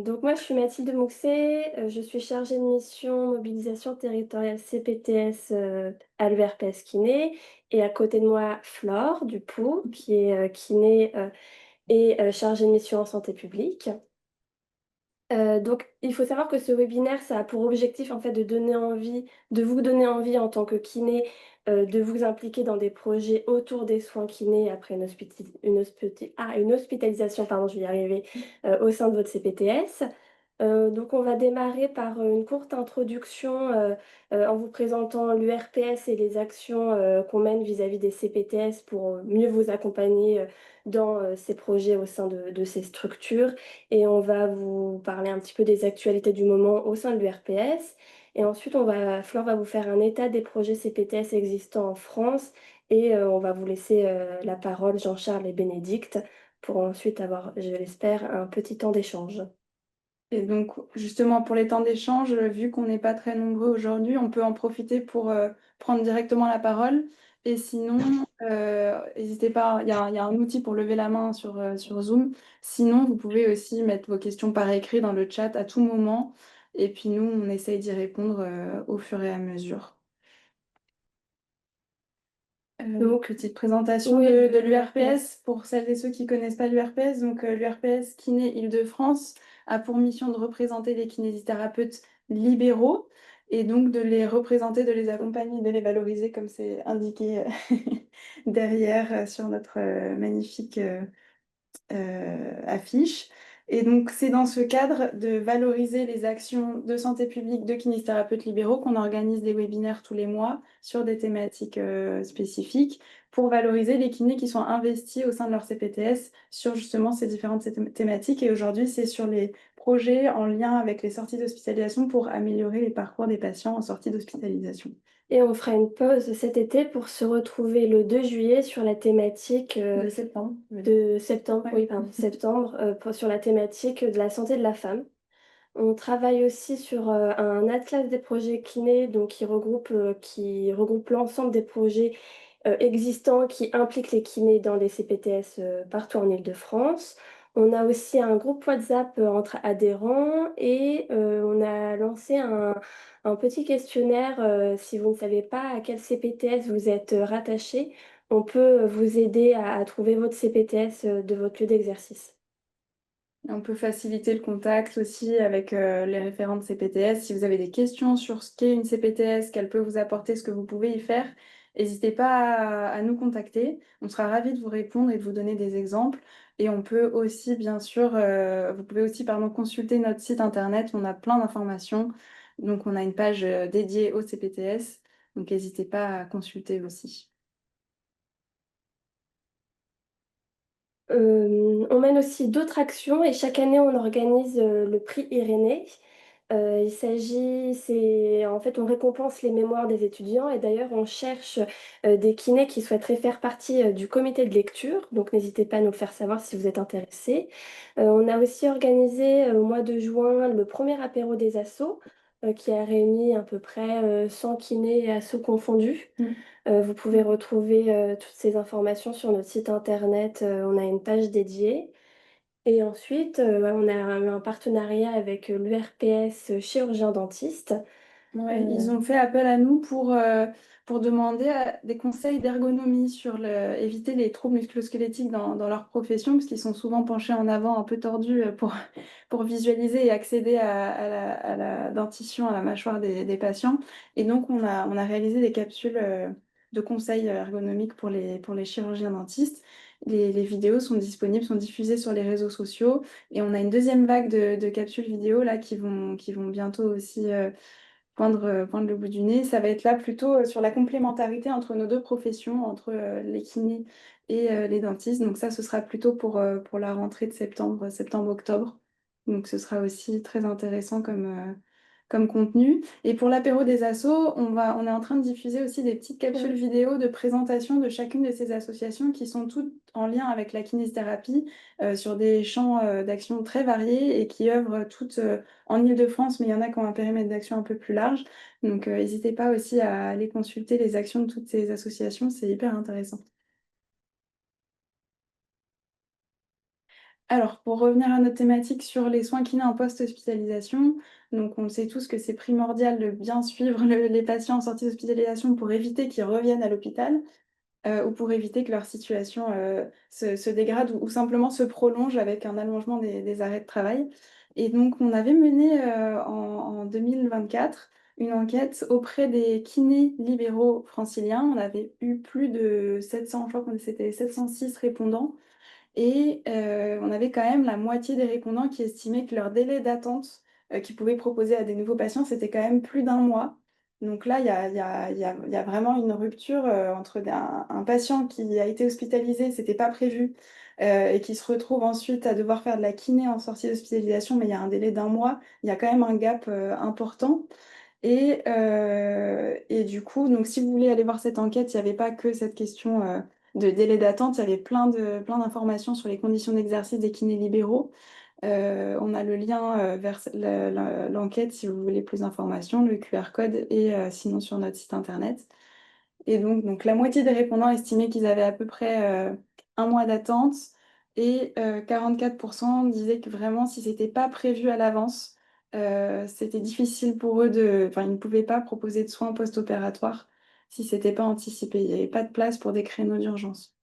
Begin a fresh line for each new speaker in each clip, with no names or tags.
Donc moi, je suis Mathilde Mouxet, je suis chargée de mission mobilisation territoriale CPTS à l'URPS Kiné. Et à côté de moi, Flore Dupoux, qui est kiné et chargée de mission en santé publique. Donc, il faut savoir que ce webinaire, ça a pour objectif en fait de donner envie, de vous donner envie en tant que kiné, de vous impliquer dans des projets autour des soins kinés après une hospitalisation, pardon, je vais y arriver, au sein de votre CPTS. Donc, on va démarrer par une courte introduction en vous présentant l'URPS et les actions qu'on mène vis-à-vis des CPTS pour mieux vous accompagner dans ces projets au sein de ces structures. Et on va vous parler un petit peu des actualités du moment au sein de l'URPS. Et ensuite, Flore va vous faire un état des projets CPTS existants en France. Et on va vous laisser la parole, Jean-Charles et Bénédicte, pour ensuite avoir, je l'espère, un petit temps d'échange.
Et donc, justement, pour les temps d'échange, vu qu'on n'est pas très nombreux aujourd'hui, on peut en profiter pour prendre directement la parole. Et sinon, n'hésitez pas, il y a un outil pour lever la main sur Zoom. Sinon, vous pouvez aussi mettre vos questions par écrit dans le chat à tout moment. Et puis nous, on essaye d'y répondre au fur et à mesure.
Donc,
Petite présentation
oui,
de l'URPS pour celles et ceux qui connaissent pas l'URPS. Donc, l'URPS Kiné Île-de-France a pour mission de représenter les kinésithérapeutes libéraux et donc de les représenter, de les accompagner, de les valoriser comme c'est indiqué derrière sur notre magnifique affiche. Et donc, c'est dans ce cadre de valoriser les actions de santé publique de kinésithérapeutes libéraux qu'on organise des webinaires tous les mois sur des thématiques spécifiques pour valoriser les kinés qui sont investis au sein de leur CPTS sur justement ces différentes thématiques. Et aujourd'hui, c'est sur les projets en lien avec les sorties d'hospitalisation pour améliorer les parcours des patients en sortie d'hospitalisation.
et on fera une pause cet été pour se retrouver le 2 juillet sur la thématique
De septembre.
de septembre,
Ouais.
oui, pardon, septembre, sur la thématique de la santé de la femme. On travaille aussi sur un atlas des projets kinés, donc qui regroupe l'ensemble des projets existants qui impliquent les kinés dans les CPTS partout en Île-de-France. On a aussi un groupe WhatsApp entre adhérents et on a lancé un petit questionnaire. Si vous ne savez pas à quel CPTS vous êtes rattaché, on peut vous aider à trouver votre CPTS de votre lieu d'exercice.
On peut faciliter le contact aussi avec les référentes CPTS. Si vous avez des questions sur ce qu'est une CPTS, qu'elle peut vous apporter, ce que vous pouvez y faire, n'hésitez pas à nous contacter. On sera ravis de vous répondre et de vous donner des exemples. Et on peut aussi, bien sûr, vous pouvez aussi, pardon, consulter notre site internet. On a plein d'informations. Donc, on a une page dédiée aux CPTS. Donc, n'hésitez pas à consulter aussi.
On mène aussi d'autres actions et chaque année on organise le prix Irénée. En fait, on récompense les mémoires des étudiants et d'ailleurs on cherche des kinés qui souhaiteraient faire partie du comité de lecture. Donc n'hésitez pas à nous le faire savoir si vous êtes intéressés. On a aussi organisé au mois de juin le premier apéro des assos qui a réuni à peu près 100 kinés et assos confondus. Vous pouvez retrouver toutes ces informations sur notre site internet. On a une page dédiée. Et ensuite, ouais, on a eu un partenariat avec l'URPS chirurgien dentiste.
Ouais,
Euh,
ils ont fait appel à nous pour demander des conseils d'ergonomie éviter les troubles musculosquelettiques dans leur profession, parce qu'ils sont souvent penchés en avant, un peu tordus pour visualiser et accéder à la dentition, à la mâchoire des patients. Et donc, on a réalisé des capsules de conseils ergonomiques pour les chirurgiens dentistes. Les vidéos sont disponibles, sont diffusées sur les réseaux sociaux. Et on a une deuxième vague de capsules vidéo là, qui vont bientôt aussi poindre le bout du nez. Ça va être là plutôt sur la complémentarité entre nos deux professions, entre les kinés et les dentistes. Donc ça, ce sera plutôt pour la rentrée de septembre-octobre. Donc ce sera aussi très intéressant comme contenu. Et pour l'apéro des assos, on est en train de diffuser aussi des petites capsules vidéo de présentation de chacune de ces associations qui sont toutes en lien avec la kinésithérapie sur des champs d'action très variés et qui œuvrent toutes en Île-de-France, mais il y en a qui ont un périmètre d'action un peu plus large. Donc, n'hésitez pas aussi à aller consulter les actions de toutes ces associations, c'est hyper intéressant. Alors, pour revenir à notre thématique sur les soins kinés en post-hospitalisation, donc on sait tous que c'est primordial de bien suivre les patients en sortie d'hospitalisation pour éviter qu'ils reviennent à l'hôpital ou pour éviter que leur situation se dégrade ou simplement se prolonge avec un allongement des arrêts de travail. Et donc, on avait mené en 2024 une enquête auprès des kinés libéraux franciliens. On avait eu plus de 700, je crois que c'était 706 répondants. Et on avait quand même la moitié des répondants qui estimaient que leur délai d'attente qu'ils pouvaient proposer à des nouveaux patients, c'était quand même plus d'un mois. Donc là, il y a vraiment une rupture entre un patient qui a été hospitalisé, c'était pas prévu, et qui se retrouve ensuite à devoir faire de la kiné en sortie d'hospitalisation, mais il y a un délai d'un mois. Il y a quand même un gap important. Et du coup, donc si vous voulez aller voir cette enquête, il n'y avait pas que cette question de délai d'attente, il y avait plein d'informations sur les conditions d'exercice des kinés libéraux. On a le lien vers l'enquête si vous voulez plus d'informations, le QR code et sinon sur notre site internet. Et donc la moitié des répondants estimaient qu'ils avaient à peu près un mois d'attente et 44% disaient que vraiment, si c'était pas prévu à l'avance, c'était difficile pour eux enfin, ils ne pouvaient pas proposer de soins post-opératoires si c'était pas anticipé. Il n'y avait pas de place pour des créneaux d'urgence.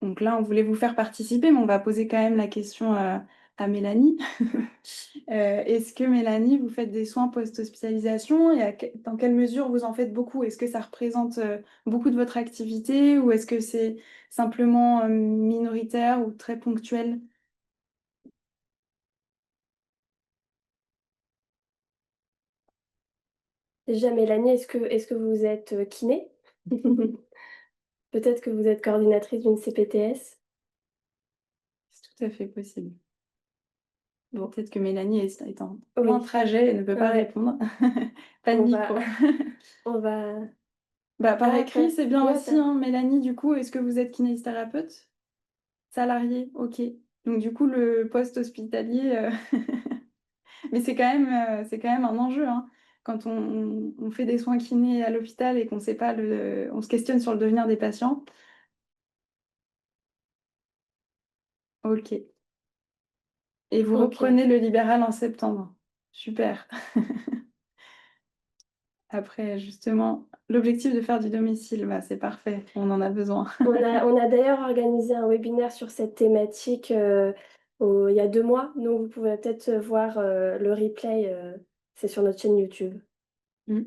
Donc là, on voulait vous faire participer, mais on va poser quand même la question à Mélanie. Est-ce que Mélanie, vous faites des soins post-hospitalisation et dans quelle mesure vous en faites beaucoup? Est-ce que ça représente beaucoup de votre activité ou est-ce que c'est simplement minoritaire ou très ponctuel?
Déjà, Mélanie, est-ce que vous êtes kiné? Peut-être que vous êtes coordinatrice d'une CPTS.
C'est tout à fait possible.
Bon,
Peut-être que Mélanie est en plein
oui,
trajet et ne peut pas
ouais,
répondre. Pas de
on va,
micro.
on va.
Bah, par
Ah,
écrit, c'est bien
ouais,
aussi, hein. Mélanie, du coup, est-ce que vous êtes kinésithérapeute? Salarié, ok. Donc du coup, le poste hospitalier, mais c'est quand même un enjeu, hein. Quand on fait des soins kinés à l'hôpital et qu'on sait pas on se questionne sur le devenir des patients. Ok. Et vous
ok.
reprenez le libéral en septembre. Super. Après, justement, l'objectif de faire du domicile, bah, c'est parfait. On en a besoin.
On a d'ailleurs organisé un webinaire sur cette thématique il y a 2 mois, donc vous pouvez peut-être voir le replay, c'est sur notre chaîne YouTube.
Mm.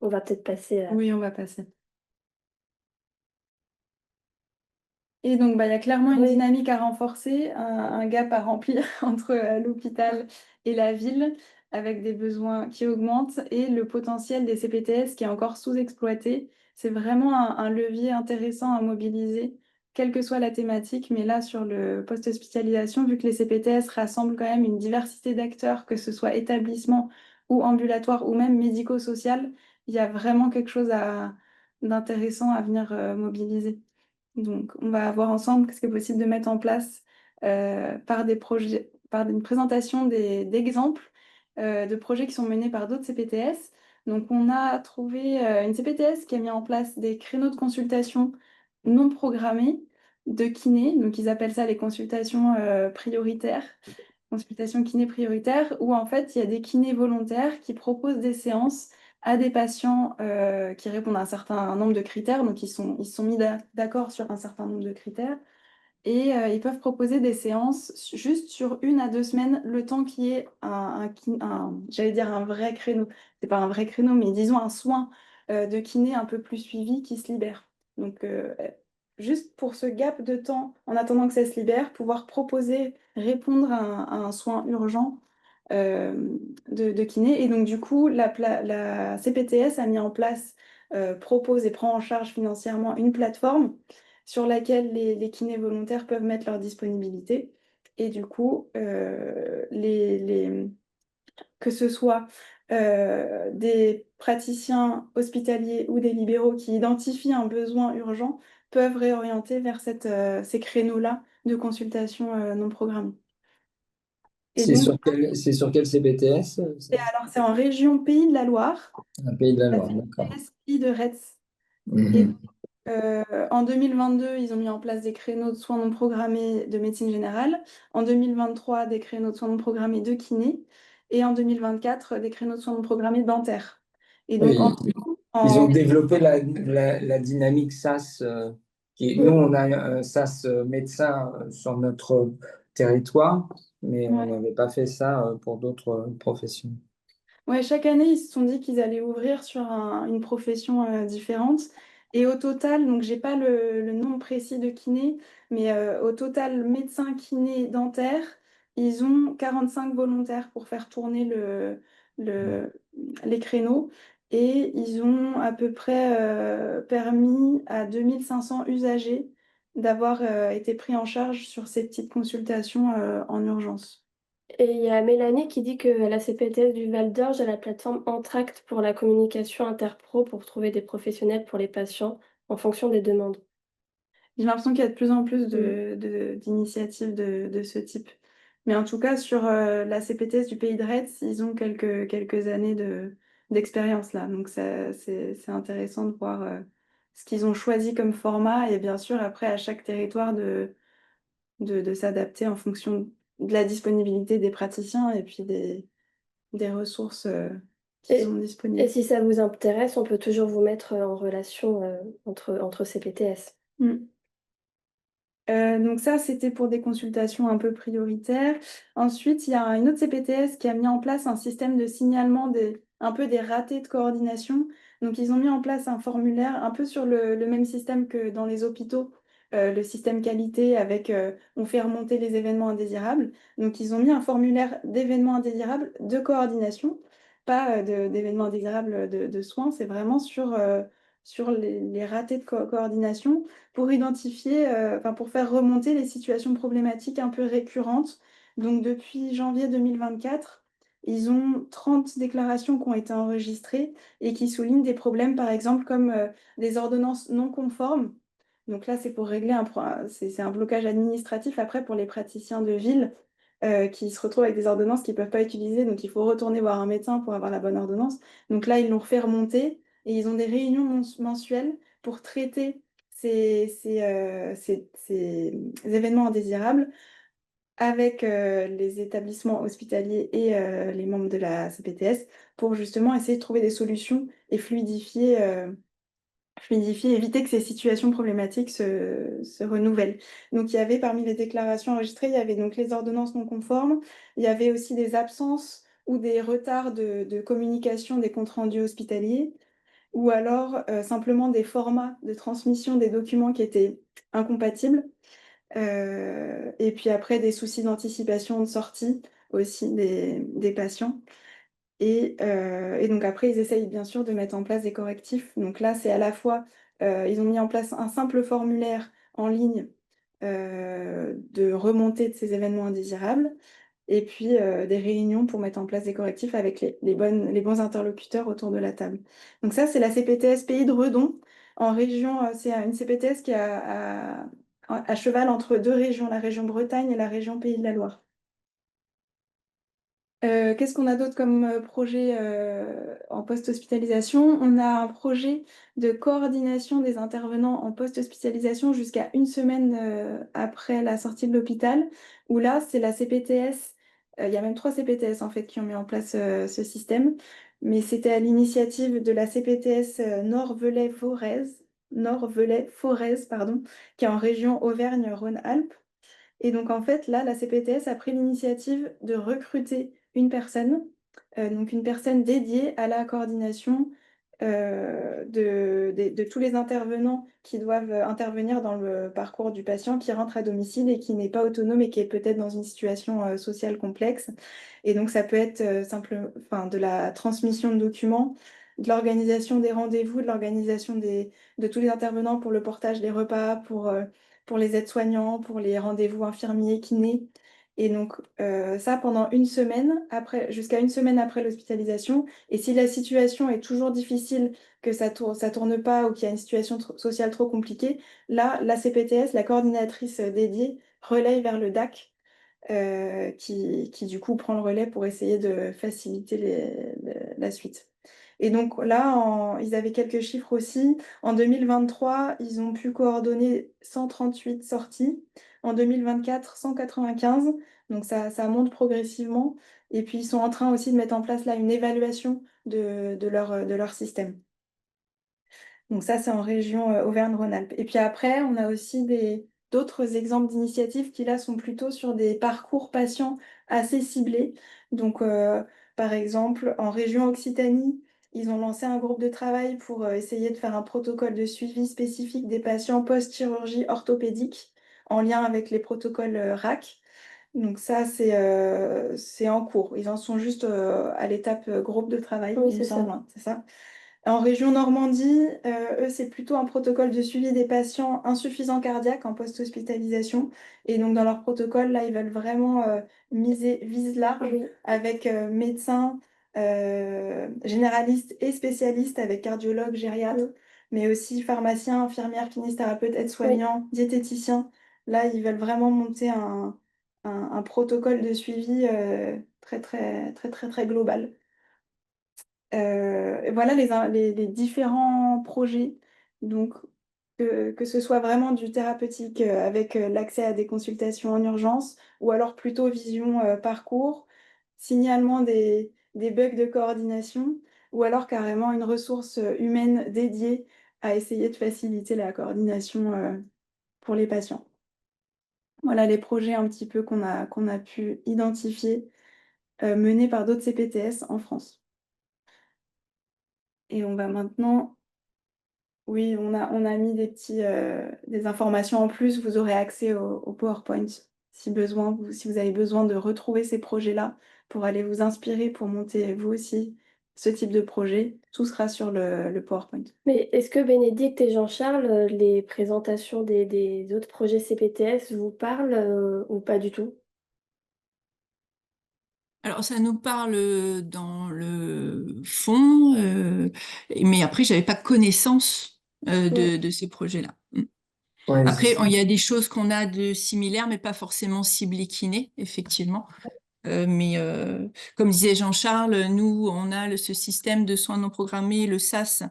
On va peut-être passer à...
Oui, on va passer. Et donc, bah, il y a clairement une
Oui,
dynamique à renforcer, un gap à remplir entre l'hôpital et la ville, avec des besoins qui augmentent et le potentiel des CPTS qui est encore sous-exploité. C'est vraiment un levier intéressant à mobiliser, quelle que soit la thématique. Mais là, sur le post-hospitalisation, vu que les CPTS rassemblent quand même une diversité d'acteurs, que ce soit établissement ou ambulatoire ou même médico-social, il y a vraiment quelque chose d'intéressant à venir mobiliser. Donc, on va voir ensemble ce qui est possible de mettre en place par des projets, par une présentation d'exemples de projets qui sont menés par d'autres CPTS. Donc, on a trouvé une CPTS qui a mis en place des créneaux de consultation non programmés de kiné. Donc, ils appellent ça les consultations prioritaires, consultations kiné prioritaires, où en fait, il y a des kinés volontaires qui proposent des séances à des patients qui répondent à un certain nombre de critères. Donc, ils se sont mis d'accord sur un certain nombre de critères. Et ils peuvent proposer des séances juste sur 1 à 2 semaines, le temps qu'il y ait j'allais dire un vrai créneau. C'est pas un vrai créneau, mais disons un soin de kiné un peu plus suivi qui se libère. Donc, juste pour ce gap de temps, en attendant que ça se libère, pouvoir proposer, répondre à un soin urgent de kiné. Et donc, du coup, la CPTS a mis en place, propose et prend en charge financièrement une plateforme sur laquelle les kinés volontaires peuvent mettre leur disponibilité. Et du coup, que ce soit des praticiens hospitaliers ou des libéraux qui identifient un besoin urgent, peuvent réorienter vers ces créneaux-là de consultation non programmée. Et donc,
C'est sur quel CPTS, ça?
alors c'est en région Pays de la Loire,
Un pays de la
la
Loire, d'accord.
CPTS Pays de Retz. Et
Mhm.
En 2022, ils ont mis en place des créneaux de soins non programmés de médecine générale. En 2023, des créneaux de soins non programmés de kiné. Et en 2024, des créneaux de soins non programmés dentaires. Et donc,
Oui, ils ont
en-
développé la dynamique SAS. Nous,
Mm.
on a un SAS médecin sur notre territoire, mais on
ouais.
n'avait pas fait ça pour d'autres professions.
Ouais, chaque année, ils se sont dit qu'ils allaient ouvrir sur une profession différente. Et au total, donc j'ai pas le nombre précis de kinés, mais au total, médecins, kinés, dentaires, ils ont 45 volontaires pour faire tourner le- les créneaux. Et ils ont à peu près permis à 2500 usagers d'avoir été pris en charge sur ces petites consultations en urgence.
Et il y a Mélanie qui dit qu'à la CPTS du Val d'Or, j'ai la plateforme Entracte pour la communication interpro pour trouver des professionnels pour les patients en fonction des demandes.
J'ai l'impression qu'il y a de plus en plus
Mm.
d'initiatives de ce type. Mais en tout cas, sur la CPTS du Pays de Retz, ils ont quelques années d'expérience là. Donc c'est intéressant de voir ce qu'ils ont choisi comme format et bien sûr après à chaque territoire de s'adapter en fonction de la disponibilité des praticiens et puis des ressources qu'ils ont
Et
disponibles.
si ça vous intéresse, on peut toujours vous mettre en relation entre CPTS.
Mm. Donc ça, c'était pour des consultations un peu prioritaires. Ensuite, il y a une autre CPTS qui a mis en place un système de signalement un peu des ratés de coordination. Donc ils ont mis en place un formulaire un peu sur le même système que dans les hôpitaux, le système qualité avec on fait remonter les événements indésirables. Donc ils ont mis un formulaire d'événements indésirables de coordination, pas d'événements indésirables de soins. C'est vraiment sur les ratés de coordination pour identifier, enfin, pour faire remonter les situations problématiques un peu récurrentes. Donc depuis janvier 2024, ils ont 30 déclarations qui ont été enregistrées et qui soulignent des problèmes, par exemple, comme des ordonnances non conformes. Donc là, c'est pour régler c'est un blocage administratif après pour les praticiens de ville qui se retrouvent avec des ordonnances qu'ils ne peuvent pas utiliser. Donc il faut retourner voir un médecin pour avoir la bonne ordonnance. Donc là, ils l'ont fait remonter et ils ont des réunions mensuelles pour traiter ces événements indésirables avec les établissements hospitaliers et les membres de la CPTS pour justement essayer de trouver des solutions et fluidifier, éviter que ces situations problématiques se renouvellent. Donc il y avait parmi les déclarations enregistrées, il y avait donc les ordonnances non conformes, il y avait aussi des absences ou des retards de communication des comptes rendus hospitaliers ou alors simplement des formats de transmission des documents qui étaient incompatibles. Et puis après, des soucis d'anticipation de sortie aussi des patients. Et donc après, ils essayent bien sûr de mettre en place des correctifs. Donc là, c'est à la fois, ils ont mis en place un simple formulaire en ligne de remontée de ces événements indésirables et puis des réunions pour mettre en place des correctifs avec les bons interlocuteurs autour de la table. Donc ça, c'est la CPTS Pays de Redon. En région, c'est une CPTS qui est à cheval entre deux régions, la région Bretagne et la région Pays de la Loire. Qu'est-ce qu'on a d'autre comme projet en post-hospitalisation? On a un projet de coordination des intervenants en post-hospitalisation jusqu'à une semaine après la sortie de l'hôpital, où là, c'est la CPTS. Il y a même 3 CPTS en fait qui ont mis en place ce système, mais c'était à l'initiative de la CPTS Nord-Velay-Forez, pardon, qui est en région Auvergne-Rhône-Alpes. Et donc, en fait, là, la CPTS a pris l'initiative de recruter une personne, donc une personne dédiée à la coordination de tous les intervenants qui doivent intervenir dans le parcours du patient qui rentre à domicile et qui n'est pas autonome et qui est peut-être dans une situation sociale complexe. Et donc, ça peut être enfin, de la transmission de documents, de l'organisation des rendez-vous, de l'organisation de tous les intervenants pour le portage des repas, pour les aides-soignants, pour les rendez-vous infirmiers, kinés. Et donc, ça pendant une semaine, jusqu'à une semaine après l'hospitalisation. Et si la situation est toujours difficile, que ça tourne pas ou qu'il y a une situation sociale trop compliquée, là, la CPTS, la coordinatrice dédiée, relaye vers le DAC, qui du coup prend le relais pour essayer de faciliter la suite. Et donc là, ils avaient quelques chiffres aussi. En 2023, ils ont pu coordonner 138 sorties. En 2024, 195. Donc ça monte progressivement. Et puis ils sont en train aussi de mettre en place là une évaluation de leur système. Donc ça, c'est en région Auvergne-Rhône-Alpes. Et puis après, on a aussi d'autres exemples d'initiatives qui là sont plutôt sur des parcours patients assez ciblés. Donc par exemple, en région Occitanie, ils ont lancé un groupe de travail pour essayer de faire un protocole de suivi spécifique des patients post-chirurgie orthopédique en lien avec les protocoles RAC. Donc ça, c'est en cours. Ils en sont juste à l'étape groupe de travail,
Oui,
il me
c'est
semble,
ça.
hein, c'est ça. En région Normandie, eux, c'est plutôt un protocole de suivi des patients insuffisants cardiaques en post-hospitalisation. Et donc, dans leur protocole, là, ils veulent vraiment vise large
Oui,
avec médecins, généralistes et spécialistes avec cardiologues, gériatres,
oui,
mais aussi pharmaciens, infirmières, kinésithérapeutes,
oui.
aides-soignants, diététiciens. Là, ils veulent vraiment monter un protocole de suivi très, très, très, très, très global. Et voilà les différents projets. Donc, que ce soit vraiment du thérapeutique avec l'accès à des consultations en urgence, ou alors plutôt vision parcours, signalement des bugs de coordination, ou alors carrément une ressource humaine dédiée à essayer de faciliter la coordination pour les patients. Voilà les projets un petit peu qu'on a pu identifier, menés par d'autres CPTS en France. Et on va maintenant. Oui, on a mis des informations en plus. Vous aurez accès au PowerPoint si besoin, si vous avez besoin de retrouver ces projets-là pour aller vous inspirer pour monter vous aussi ce type de projet. Tout sera sur le PowerPoint.
Mais est-ce que Bénédicte et Jean-Charles, les présentations des autres projets CPTS vous parlent ou pas du tout?
Alors, ça nous parle dans le fond, mais après, j'avais pas connaissance
Oui,
de ces projets-là. Mm.
Ouais,
Après, il y a des choses qu'on a de similaires, mais pas forcément ciblées kiné, effectivement. Mais comme disait Jean-Charles, nous, on a ce système de soins non programmés, le SAS,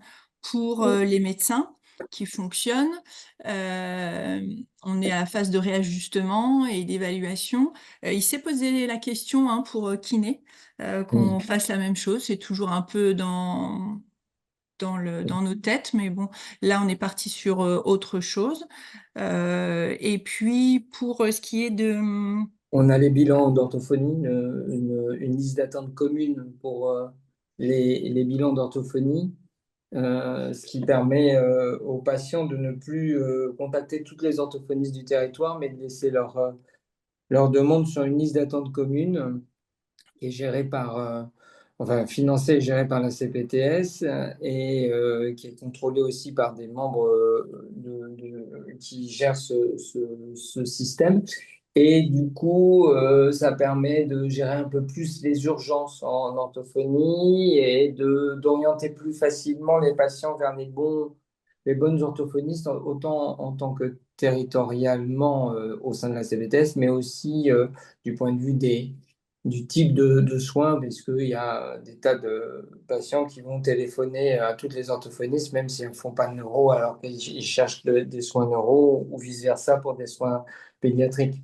pour
oui,
les médecins qui fonctionne. Euh, on est à la phase de réajustement et d'évaluation. Il s'est posé la question pour kiné,
Mm.
qu'on fasse la même chose. C'est toujours un peu dans nos têtes, mais bon, là, on est parti sur autre chose. Et puis, pour ce qui est de...
On a les bilans d'orthophonie, une liste d'attente commune pour les bilans d'orthophonie, ce qui permet aux patients de ne plus contacter toutes les orthophonistes du territoire, mais de laisser leur demande sur une liste d'attente commune qui est gérée enfin, financée et gérée par la CPTS et qui est contrôlée aussi par des membres qui gèrent ce système. Et du coup, ça permet de gérer un peu plus les urgences en orthophonie et d'orienter plus facilement les patients vers les bonnes orthophonistes, autant en tant que territorialement au sein de la CPTS, mais aussi du point de vue du type de soins, parce qu'il y a des tas de patients qui vont téléphoner à toutes les orthophonistes, même s'ils ne font pas de neuro, alors qu'ils cherchent des soins neuro ou vice-versa pour des soins pédiatriques.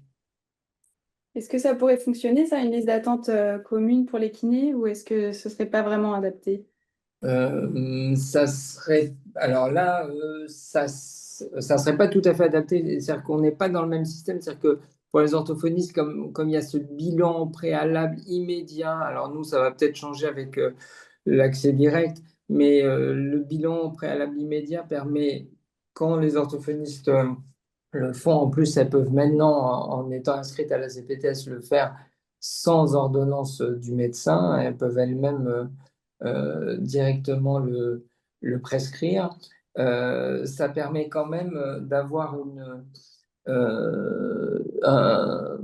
Est-ce que ça pourrait fonctionner, ça, une liste d'attente commune pour les kinés, ou est-ce que ce serait pas vraiment adapté?
Ça serait, alors là, ça serait pas tout à fait adapté. C'est-à-dire qu'on n'est pas dans le même système. C'est-à-dire que pour les orthophonistes, comme il y a ce bilan préalable immédiat, alors nous, ça va peut-être changer avec l'accès direct, mais le bilan préalable immédiat permet, quand les orthophonistes le font, en plus, elles peuvent maintenant, en étant inscrites à la CPTS, le faire sans ordonnance du médecin. Elles peuvent elles-mêmes directement le prescrire. Ça permet quand même d'avoir un-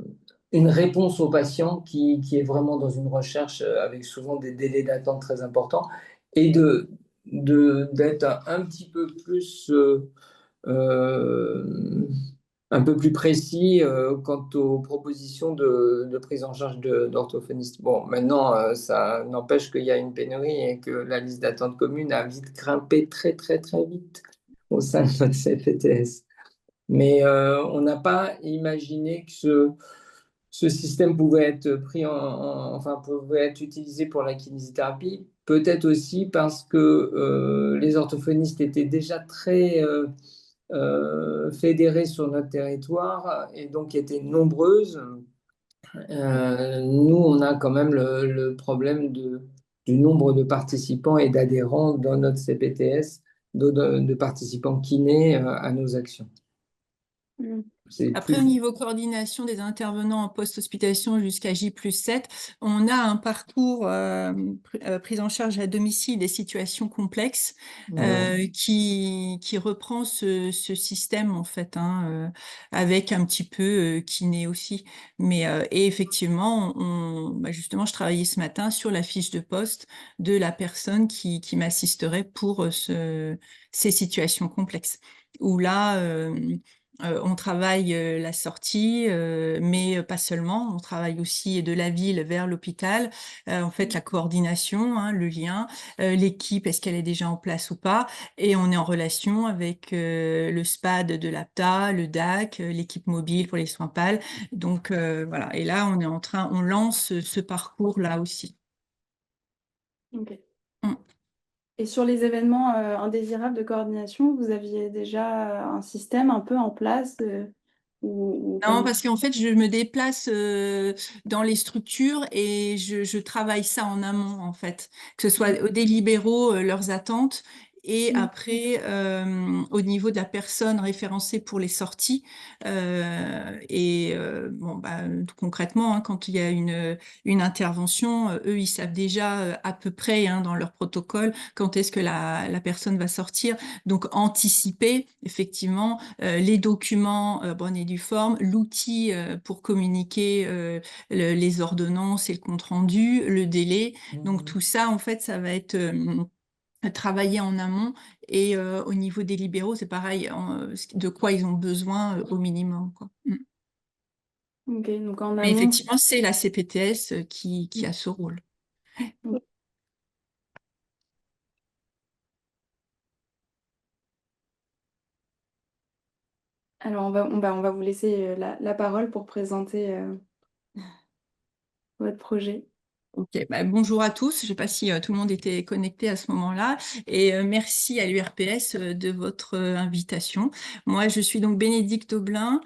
une réponse au patient qui est vraiment dans une recherche avec souvent des délais d'attente très importants et d'être un petit peu plus euh, un peu plus précis quant aux propositions de prise en charge d'orthophonistes. Bon, maintenant, ça n'empêche qu'il y a une pénurie et que la liste d'attente commune a vite grimpé très, très, très vite au sein de notre CPTS. Mais on n'a pas imaginé que ce système pouvait être enfin, pouvait être utilisé pour la kinésithérapie. Peut-être aussi parce que les orthophonistes étaient déjà très fédérées sur notre territoire et donc étaient nombreuses. Nous, on a quand même le problème du nombre de participants et d'adhérents dans notre CPTS, de participants kinés à nos actions.
Mm.
C'est
Après, au
plus...
niveau coordination des intervenants en post-hospitalisation jusqu'à J+7, on a un parcours prise en charge à domicile des situations complexes qui reprend ce système en fait, hein, avec un petit peu kiné aussi. Mais et effectivement, justement, je travaillais ce matin sur la fiche de poste de la personne qui m'assisterait pour ces situations complexes. Où là, on travaille la sortie, mais pas seulement. On travaille aussi de la ville vers l'hôpital. En fait, la coordination, hein, le lien, l'équipe, est-ce qu'elle est déjà en place ou pas? Et on est en relation avec le SPAD de l'APTA, le DAC, l'équipe mobile pour les soins PAL. Donc voilà. Et là, on lance ce parcours-là aussi.
Ok.
Mm.
Et sur les événements indésirables de coordination, vous aviez déjà un système un peu en place ou
Non,
comment?
parce qu'en fait, je me déplace dans les structures et je travaille ça en amont, en fait, que ce soit des libéraux, leurs attentes, et
Mm.
après, au niveau de la personne référencée pour les sorties. Bon, concrètement, hein, quand il y a une intervention, eux, ils savent déjà à peu près, hein, dans leur protocole quand est-ce que la personne va sortir. Donc, anticiper, effectivement, les documents, bonne et due forme, l'outil pour communiquer les ordonnances et le compte-rendu, le délai. Donc tout ça, en fait, ça va être travaillé en amont. Et au niveau des libéraux, c'est pareil, de quoi ils ont besoin au minimum, quoi. Mm.
Ok, donc en
Mais
amont.
effectivement, c'est la CPTS qui a ce rôle.
Alors on va vous laisser la parole pour présenter votre projet.
Ok, bonjour à tous. Je ne sais pas si tout le monde était connecté à ce moment-là. Et merci à l'URPS de votre invitation. Moi, je suis donc Bénédicte Aublin,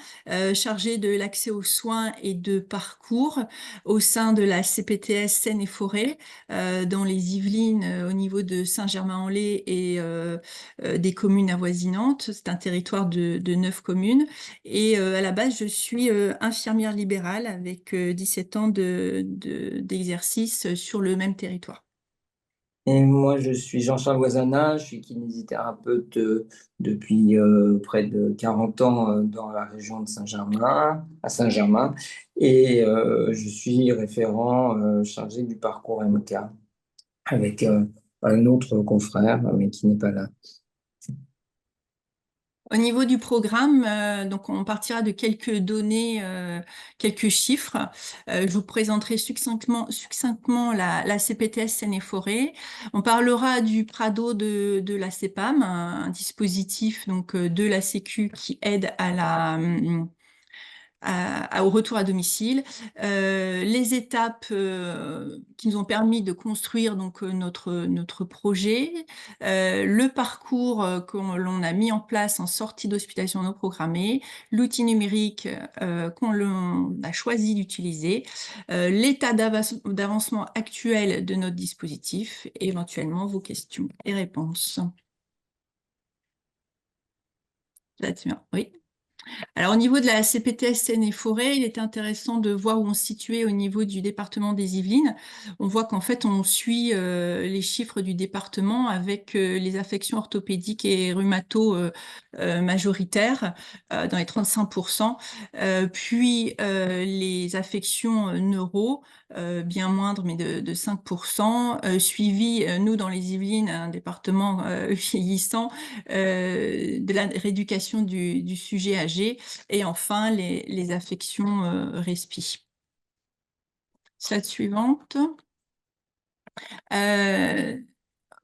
chargée de l'accès aux soins et de parcours au sein de la CPTS Seine-et-Forêt, dans les Yvelines, au niveau de Saint-Germain-en-Laye et des communes avoisinantes. C'est un territoire de 9 communes. Et à la base, je suis infirmière libérale avec 17 ans d'exercice sur le même territoire.
Et moi, je suis Jean-Charles Loisana, je suis kinésithérapeute depuis près de 40 ans dans la région de Saint-Germain, à Saint-Germain, et je suis référent chargé du parcours MK avec un autre confrère, mais qui n'est pas là.
Au niveau du programme, donc on partira de quelques données, quelques chiffres. Je vous présenterai succinctement la CPTS Seine-et-Forêt. On parlera du Prado de la CEPAM, un dispositif donc de la Sécu qui aide à au retour à domicile, les étapes qui nous ont permis de construire donc notre projet, le parcours que l'on a mis en place en sortie d'hospitalisation non programmée, l'outil numérique qu'on a choisi d'utiliser, l'état d'avancement actuel de notre dispositif et éventuellement vos questions et réponses. Oui. Alors, au niveau de la CPTS Seine-et-Forêt, il est intéressant de voir où on se situait au niveau du département des Yvelines. On voit qu'en fait, on suit les chiffres du département avec les affections orthopédiques et rhumato majoritaires dans les 35%, puis les affections neuro, bien moindres, mais de 5%, suivi, nous, dans les Yvelines, un département vieillissant, de la rééducation du sujet âgé âgées et enfin les affections respi. Slide suivante.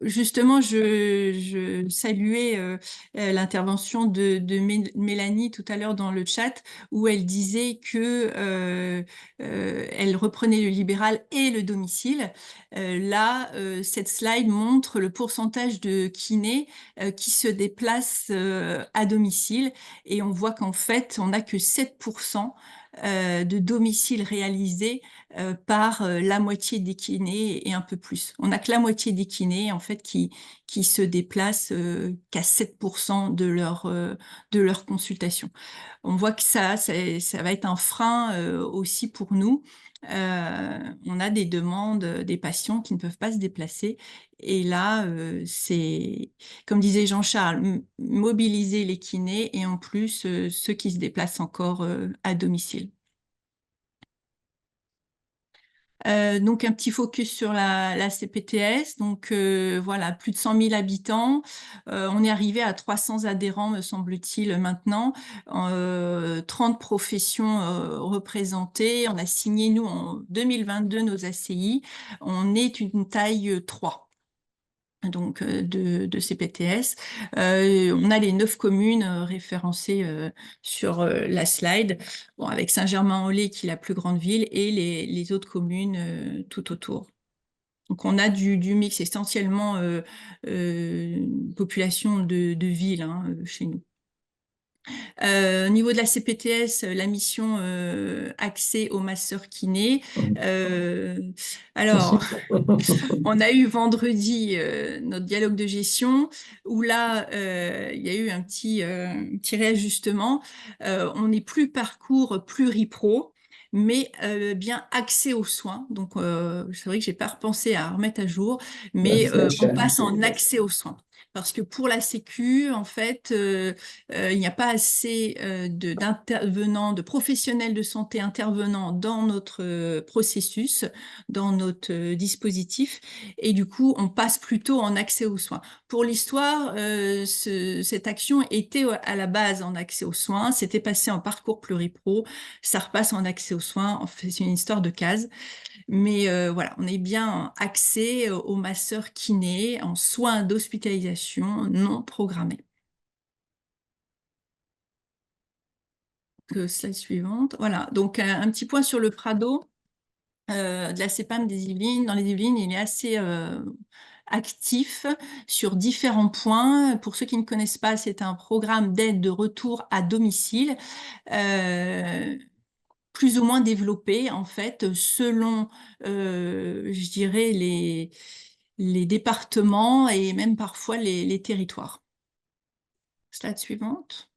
Justement, je saluais l'intervention de Mélanie tout à l'heure dans le chat où elle disait que elle reprenait le libéral et le domicile. Là, cette slide montre le pourcentage de kinés qui se déplacent à domicile et on voit qu'en fait, on n'a que 7% de domicile réalisé par la moitié des kinés et un peu plus. On n'a que la moitié des kinés en fait qui se déplacent qu'à 7% de leur consultation. On voit que ça va être un frein aussi pour nous. On a des demandes des patients qui ne peuvent pas se déplacer. Et là, c'est, comme disait Jean-Charles, mobiliser les kinés et en plus ceux qui se déplacent encore à domicile. Donc un petit focus sur la CPTS. Donc voilà, plus de 100 000 habitants. On est arrivé à 300 adhérents, me semble-t-il, maintenant. 30 professions représentées. On a signé, nous, en 2022, nos ACI. On est une taille 3. Donc de CPTS. On a les 9 communes référencées sur la slide, bon, avec Saint-Germain-en-Laye qui est la plus grande ville et les autres communes tout autour. Donc on a du mix essentiellement population de ville chez nous. Au niveau de la CPTS, la mission accès aux masseurs kinés. Alors, on a eu vendredi notre dialogue de gestion où là, il y a eu un petit réajustement. On n'est plus parcours pluripro, mais bien accès aux soins. Donc, c'est vrai que j'ai pas repensé à remettre à jour, mais on passe en accès aux soins. Parce que pour la Sécu, en fait, il n'y a pas assez d'intervenants, de professionnels de santé intervenant dans notre processus, dans notre dispositif, et du coup, on passe plutôt en accès aux soins. Pour l'histoire, cette action était à la base en accès aux soins, c'était passé en parcours pluripro, ça repasse en accès aux soins, en fait, c'est une histoire de case. Mais voilà, on est bien axé aux masseurs kinés en soins d'hospitalisation non programmés. Slide suivante. Voilà, donc un petit point sur le Prado de la CEPAM des Yvelines. Dans les Yvelines, il est assez actif sur différents points. Pour ceux qui ne connaissent pas, c'est un programme d'aide de retour à domicile. Plus ou moins développé, en fait, selon, je dirais, les départements et même parfois les territoires. Slide suivante.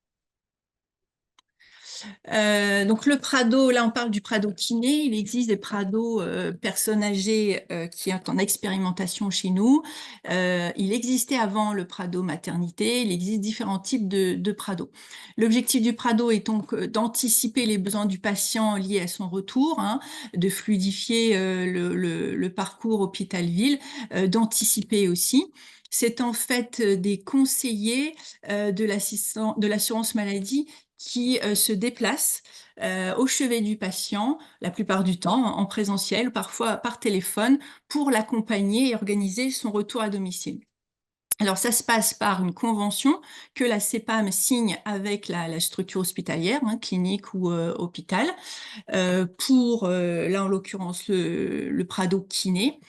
Donc le Prado, là on parle du Prado kiné, il existe des Prados personnes âgées qui sont en expérimentation chez nous. Il existait avant le Prado maternité, il existe différents types de Prado. L'objectif du Prado est donc d'anticiper les besoins du patient liés à son retour, de fluidifier le parcours hôpital-ville, d'anticiper aussi. C'est en fait des conseillers de l'assurance maladie qui se déplacent au chevet du patient, la plupart du temps en présentiel, parfois par téléphone, pour l'accompagner et organiser son retour à domicile. Alors, ça se passe par une convention que la CEPAM signe avec la structure hospitalière, clinique ou hôpital, pour, là en l'occurrence, le Prado kiné.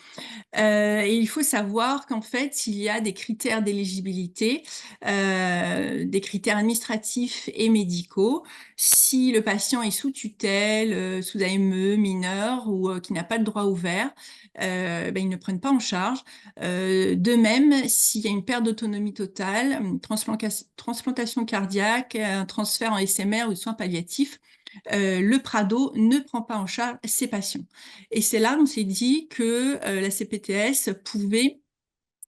Et il faut savoir qu'en fait, il y a des critères d'éligibilité, des critères administratifs et médicaux. Si le patient est sous tutelle, sous AME, mineur ou qui n'a pas de droit ouvert, ils ne prennent pas en charge. De même, s'il y a une perte d'autonomie totale, une transplantation cardiaque, un transfert en SMR ou soins palliatifs, le Prado ne prend pas en charge ces patients. Et c'est là qu'on s'est dit que la CPTS pouvait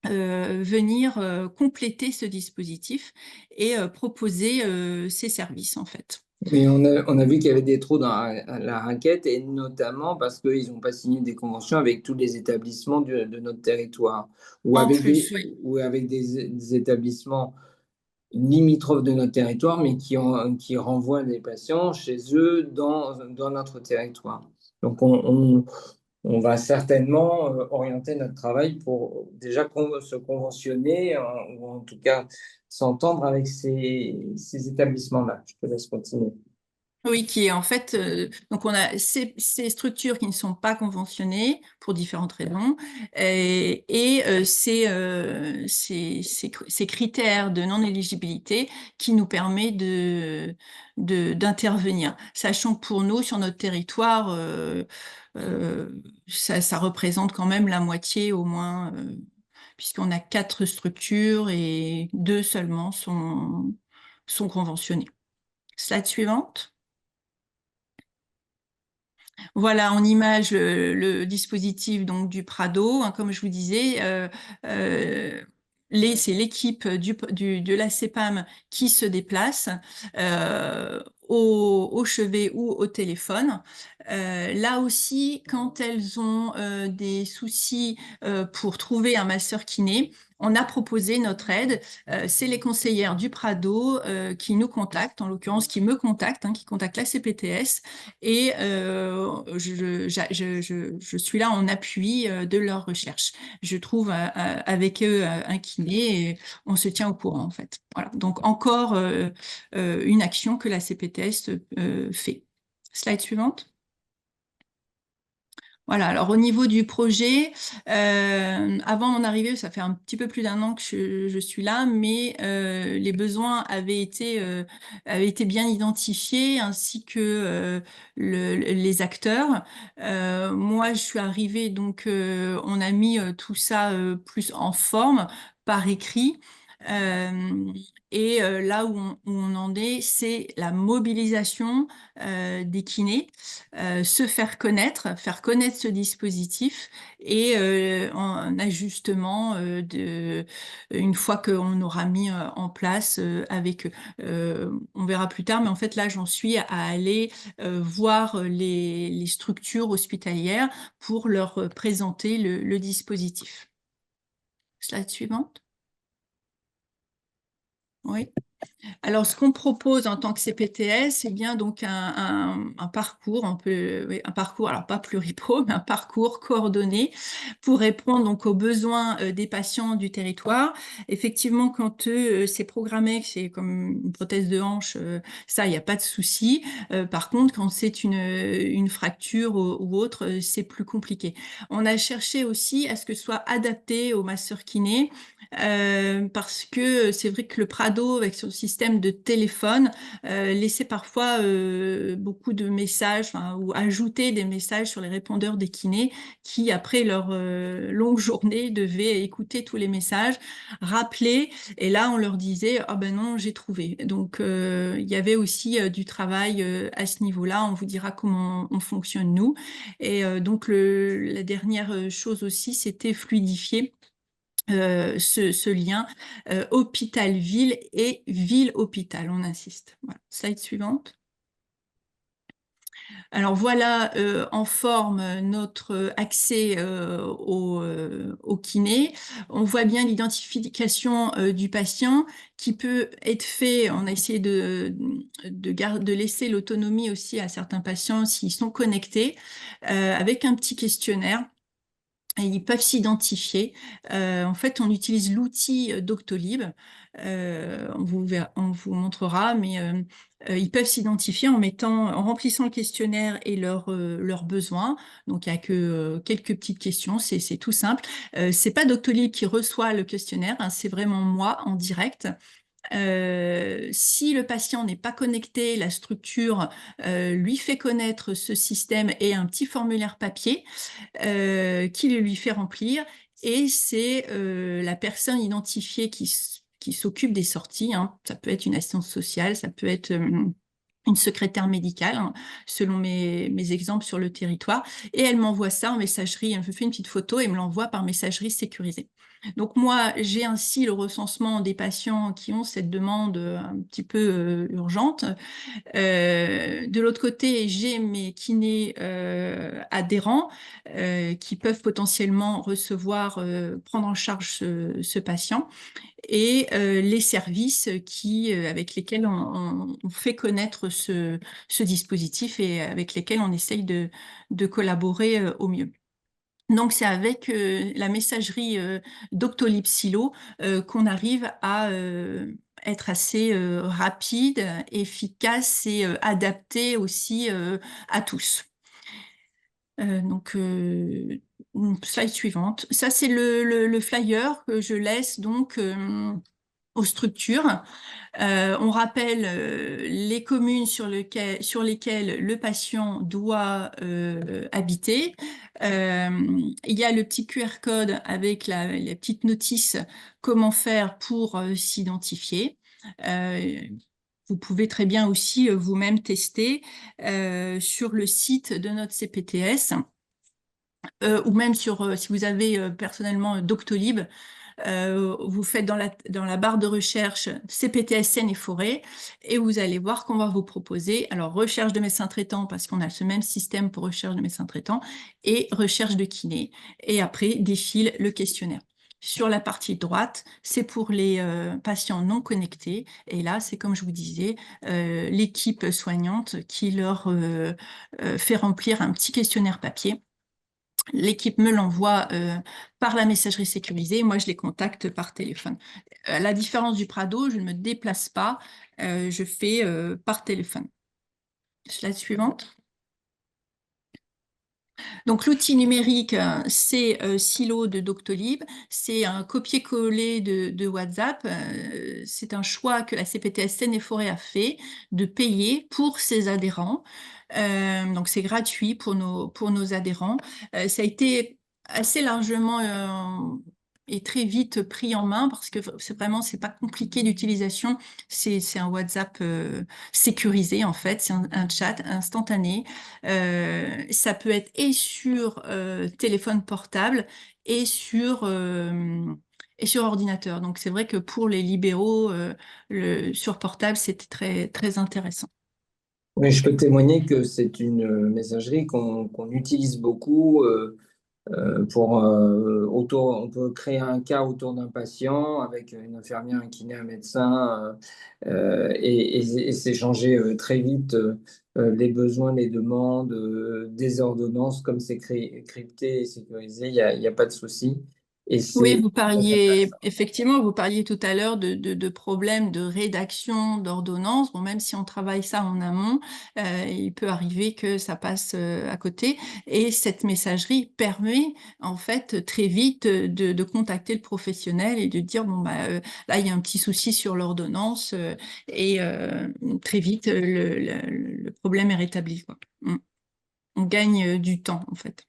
venir compléter ce dispositif et proposer ces services, en fait.
Mais on a vu qu'il y avait des trous dans la raquette, et notamment parce qu'ils n'ont pas signé des conventions avec tous les établissements de notre territoire, ou
En
avec
plus, oui.
ou avec des établissements limitrophes de notre territoire, mais qui renvoient des patients chez eux dans notre territoire. Donc, on va certainement orienter notre travail pour déjà se conventionner, ou en tout cas s'entendre avec ces établissements-là. Je te laisse continuer.
Oui, qui est en fait, donc on a ces structures qui ne sont pas conventionnées pour différentes raisons, ces critères de non-éligibilité qui nous permet d'intervenir, sachant que pour nous, sur notre territoire, ça représente quand même la moitié au moins, puisqu'on a 4 structures et 2 seulement sont conventionnées. Slide suivante. Voilà en image le dispositif donc du Prado, hein, comme je vous disais, c'est l'équipe de la CEPAM qui se déplace au chevet ou au téléphone. Là aussi, quand elles ont des soucis pour trouver un masseur kiné, on a proposé notre aide. C'est les conseillères du Prado qui nous contactent, en l'occurrence qui me contactent, hein, qui contactent la CPTS, et je suis là en appui de leur recherche. Je trouve avec eux un kiné et on se tient au courant en fait. Voilà. Donc encore une action que la CPTS fait. Slide suivante. Voilà, alors au niveau du projet, avant mon arrivée, ça fait un petit peu plus d'1 an que je suis là, mais les besoins avaient été bien identifiés, ainsi que les acteurs. Moi, je suis arrivée, donc on a mis tout ça plus en forme, par écrit. Là où on en est, c'est la mobilisation des kinés, se faire connaître ce dispositif et en ajustement une fois qu'on aura mis en place avec eux. On verra plus tard, mais en fait là j'en suis à aller voir les structures hospitalières pour leur présenter le dispositif. Slide suivante. Oui. Alors, ce qu'on propose en tant que CPTS, c'est bien donc un parcours, oui, un parcours, alors pas pluripro, mais un parcours coordonné pour répondre donc aux besoins des patients du territoire. Effectivement, quand c'est programmé, c'est comme une prothèse de hanche, ça, il n'y a pas de souci. Par contre, quand c'est une fracture ou autre, c'est plus compliqué. On a cherché aussi à ce que ce soit adapté aux masseurs kinés, parce que c'est vrai que le Prado, avec son système de téléphone, laissait parfois beaucoup de messages, ou ajoutait des messages sur les répondeurs des kinés qui, après leur longue journée, devaient écouter tous les messages, rappeler, et là on leur disait « Ah ben non, j'ai trouvé ». Donc il y avait aussi du travail à ce niveau-là, on vous dira comment on fonctionne nous. Et donc la dernière chose aussi, c'était fluidifier ce lien hôpital-ville et ville-hôpital, on insiste. Voilà. Slide suivante. Alors voilà en forme notre accès au kiné. On voit bien l'identification du patient qui peut être fait. On a essayé de laisser l'autonomie aussi à certains patients s'ils sont connectés, avec un petit questionnaire. Et ils peuvent s'identifier. En fait, on utilise l'outil Doctolib. On vous montrera, mais ils peuvent s'identifier en remplissant le questionnaire et leurs besoins. Donc, il n'y a que quelques petites questions, c'est tout simple. C'est pas Doctolib qui reçoit le questionnaire, hein, c'est vraiment moi en direct. Si le patient n'est pas connecté, la structure lui fait connaître ce système et un petit formulaire papier qui le lui fait remplir, et c'est la personne identifiée qui s'occupe des sorties, hein. Ça peut être une assistante sociale, ça peut être une secrétaire médicale, hein, selon mes exemples sur le territoire, et elle m'envoie ça en messagerie, elle me fait une petite photo et me l'envoie par messagerie sécurisée. Donc moi, j'ai ainsi le recensement des patients qui ont cette demande un petit peu urgente. De l'autre côté, j'ai mes kinés adhérents qui peuvent potentiellement recevoir, prendre en charge ce patient, et les services avec lesquels on fait connaître ce dispositif et avec lesquels on essaye de collaborer au mieux. Donc, c'est avec la messagerie Doctolib Silo qu'on arrive à être assez rapide, efficace et adapté aussi à tous. Donc, slide suivante. Ça, c'est le flyer que je laisse donc aux structures. On rappelle les communes sur lesquelles le patient doit habiter. Il y a le petit QR code avec la petite notice comment faire pour s'identifier. Vous pouvez très bien aussi vous-même tester sur le site de notre CPTS ou même si vous avez personnellement Doctolib. Vous faites dans la barre de recherche CPTS Seine et Forêt et vous allez voir qu'on va vous proposer alors recherche de médecins traitants parce qu'on a ce même système pour recherche de médecins traitants et recherche de kiné. Et après défile le questionnaire. Sur la partie droite, c'est pour les patients non connectés. Et là, c'est comme je vous disais, l'équipe soignante qui leur fait remplir un petit questionnaire papier. L'équipe me l'envoie par la messagerie sécurisée. Moi, je les contacte par téléphone. À la différence du Prado, je ne me déplace pas. Je fais par téléphone. Slide suivante. Donc, l'outil numérique, c'est Silo de Doctolib. C'est un copier-coller de WhatsApp. C'est un choix que la CPTS Seine et Forêt a fait de payer pour ses adhérents. Donc, c'est gratuit pour nos adhérents. Ça a été assez largement et très vite pris en main parce que c'est pas compliqué d'utilisation. C'est un WhatsApp sécurisé, en fait. C'est un chat instantané. Ça peut être et sur téléphone portable et sur ordinateur. Donc, c'est vrai que pour les libéraux, sur portable, c'était très, très intéressant.
Mais je peux témoigner que c'est une messagerie qu'on utilise beaucoup. On peut créer un cas autour d'un patient avec une infirmière, un kiné, un médecin et s'échanger très vite les besoins, les demandes, des ordonnances, comme c'est crypté et sécurisé, il y a pas de souci. Et
Oui,
c'est
effectivement, vous parliez tout à l'heure de problèmes de rédaction d'ordonnances. Bon, même si on travaille ça en amont, il peut arriver que ça passe à côté. Et cette messagerie permet, en fait, très vite de contacter le professionnel et de dire, bon, bah, là, il y a un petit souci sur l'ordonnance et très vite, le problème est rétabli, quoi. On gagne du temps, en fait.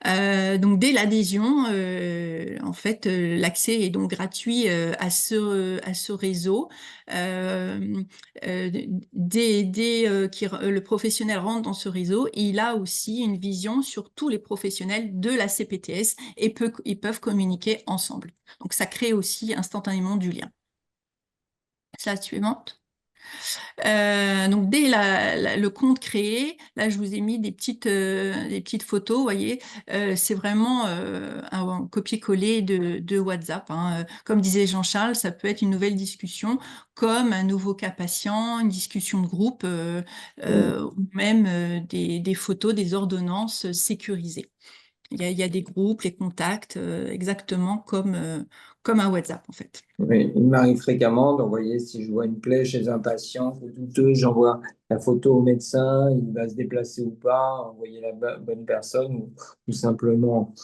Donc dès l'adhésion, en fait, l'accès est donc gratuit à ce réseau. Le professionnel rentre dans ce réseau, il a aussi une vision sur tous les professionnels de la CPTS et ils peuvent communiquer ensemble. Donc ça crée aussi instantanément du lien. Slide suivante. Donc dès le compte créé, là je vous ai mis des petites photos, vous voyez, c'est vraiment un copier-coller de WhatsApp, hein. Comme disait Jean-Charles, ça peut être une nouvelle discussion, comme un nouveau cas patient, une discussion de groupe, ou même des photos, des ordonnances sécurisées. Il y a des groupes, les contacts, exactement comme un WhatsApp en fait.
Oui, il m'arrive fréquemment d'envoyer, si je vois une plaie chez un patient c'est douteux, j'envoie la photo au médecin, il va se déplacer ou pas, envoyer la bonne personne ou simplement,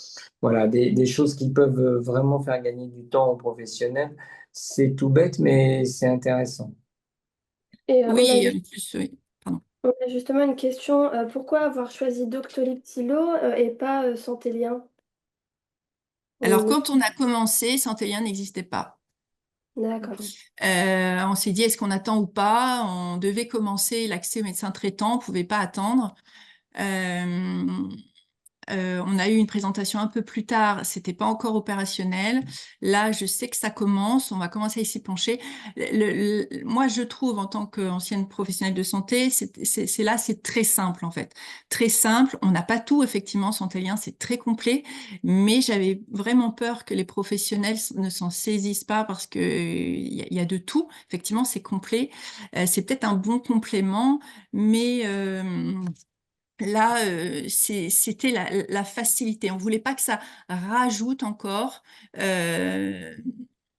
voilà, des choses qui peuvent vraiment faire gagner du temps aux professionnels. C'est tout bête, mais c'est intéressant.
Et
Oui, en plus, oui. Pardon.
on a justement une question. Pourquoi avoir choisi Doctolib Silo et pas Santélien?
Alors, quand on a commencé, Centellia n'existait pas.
D'accord.
On s'est dit, est-ce qu'on attend ou pas? On devait commencer l'accès aux médecins traitants, on pouvait pas attendre. Euh, on a eu une présentation un peu plus tard, c'était pas encore opérationnel. Là, je sais que ça commence, on va commencer à s'y pencher. Moi, je trouve, en tant qu'ancienne professionnelle de santé, c'est très simple en fait. Très simple, on n'a pas tout, effectivement, Santé-Lien, c'est très complet, mais j'avais vraiment peur que les professionnels ne s'en saisissent pas parce que il y a de tout. Effectivement, c'est complet. C'est peut-être un bon complément, mais là, c'était la facilité. On voulait pas que ça rajoute encore euh,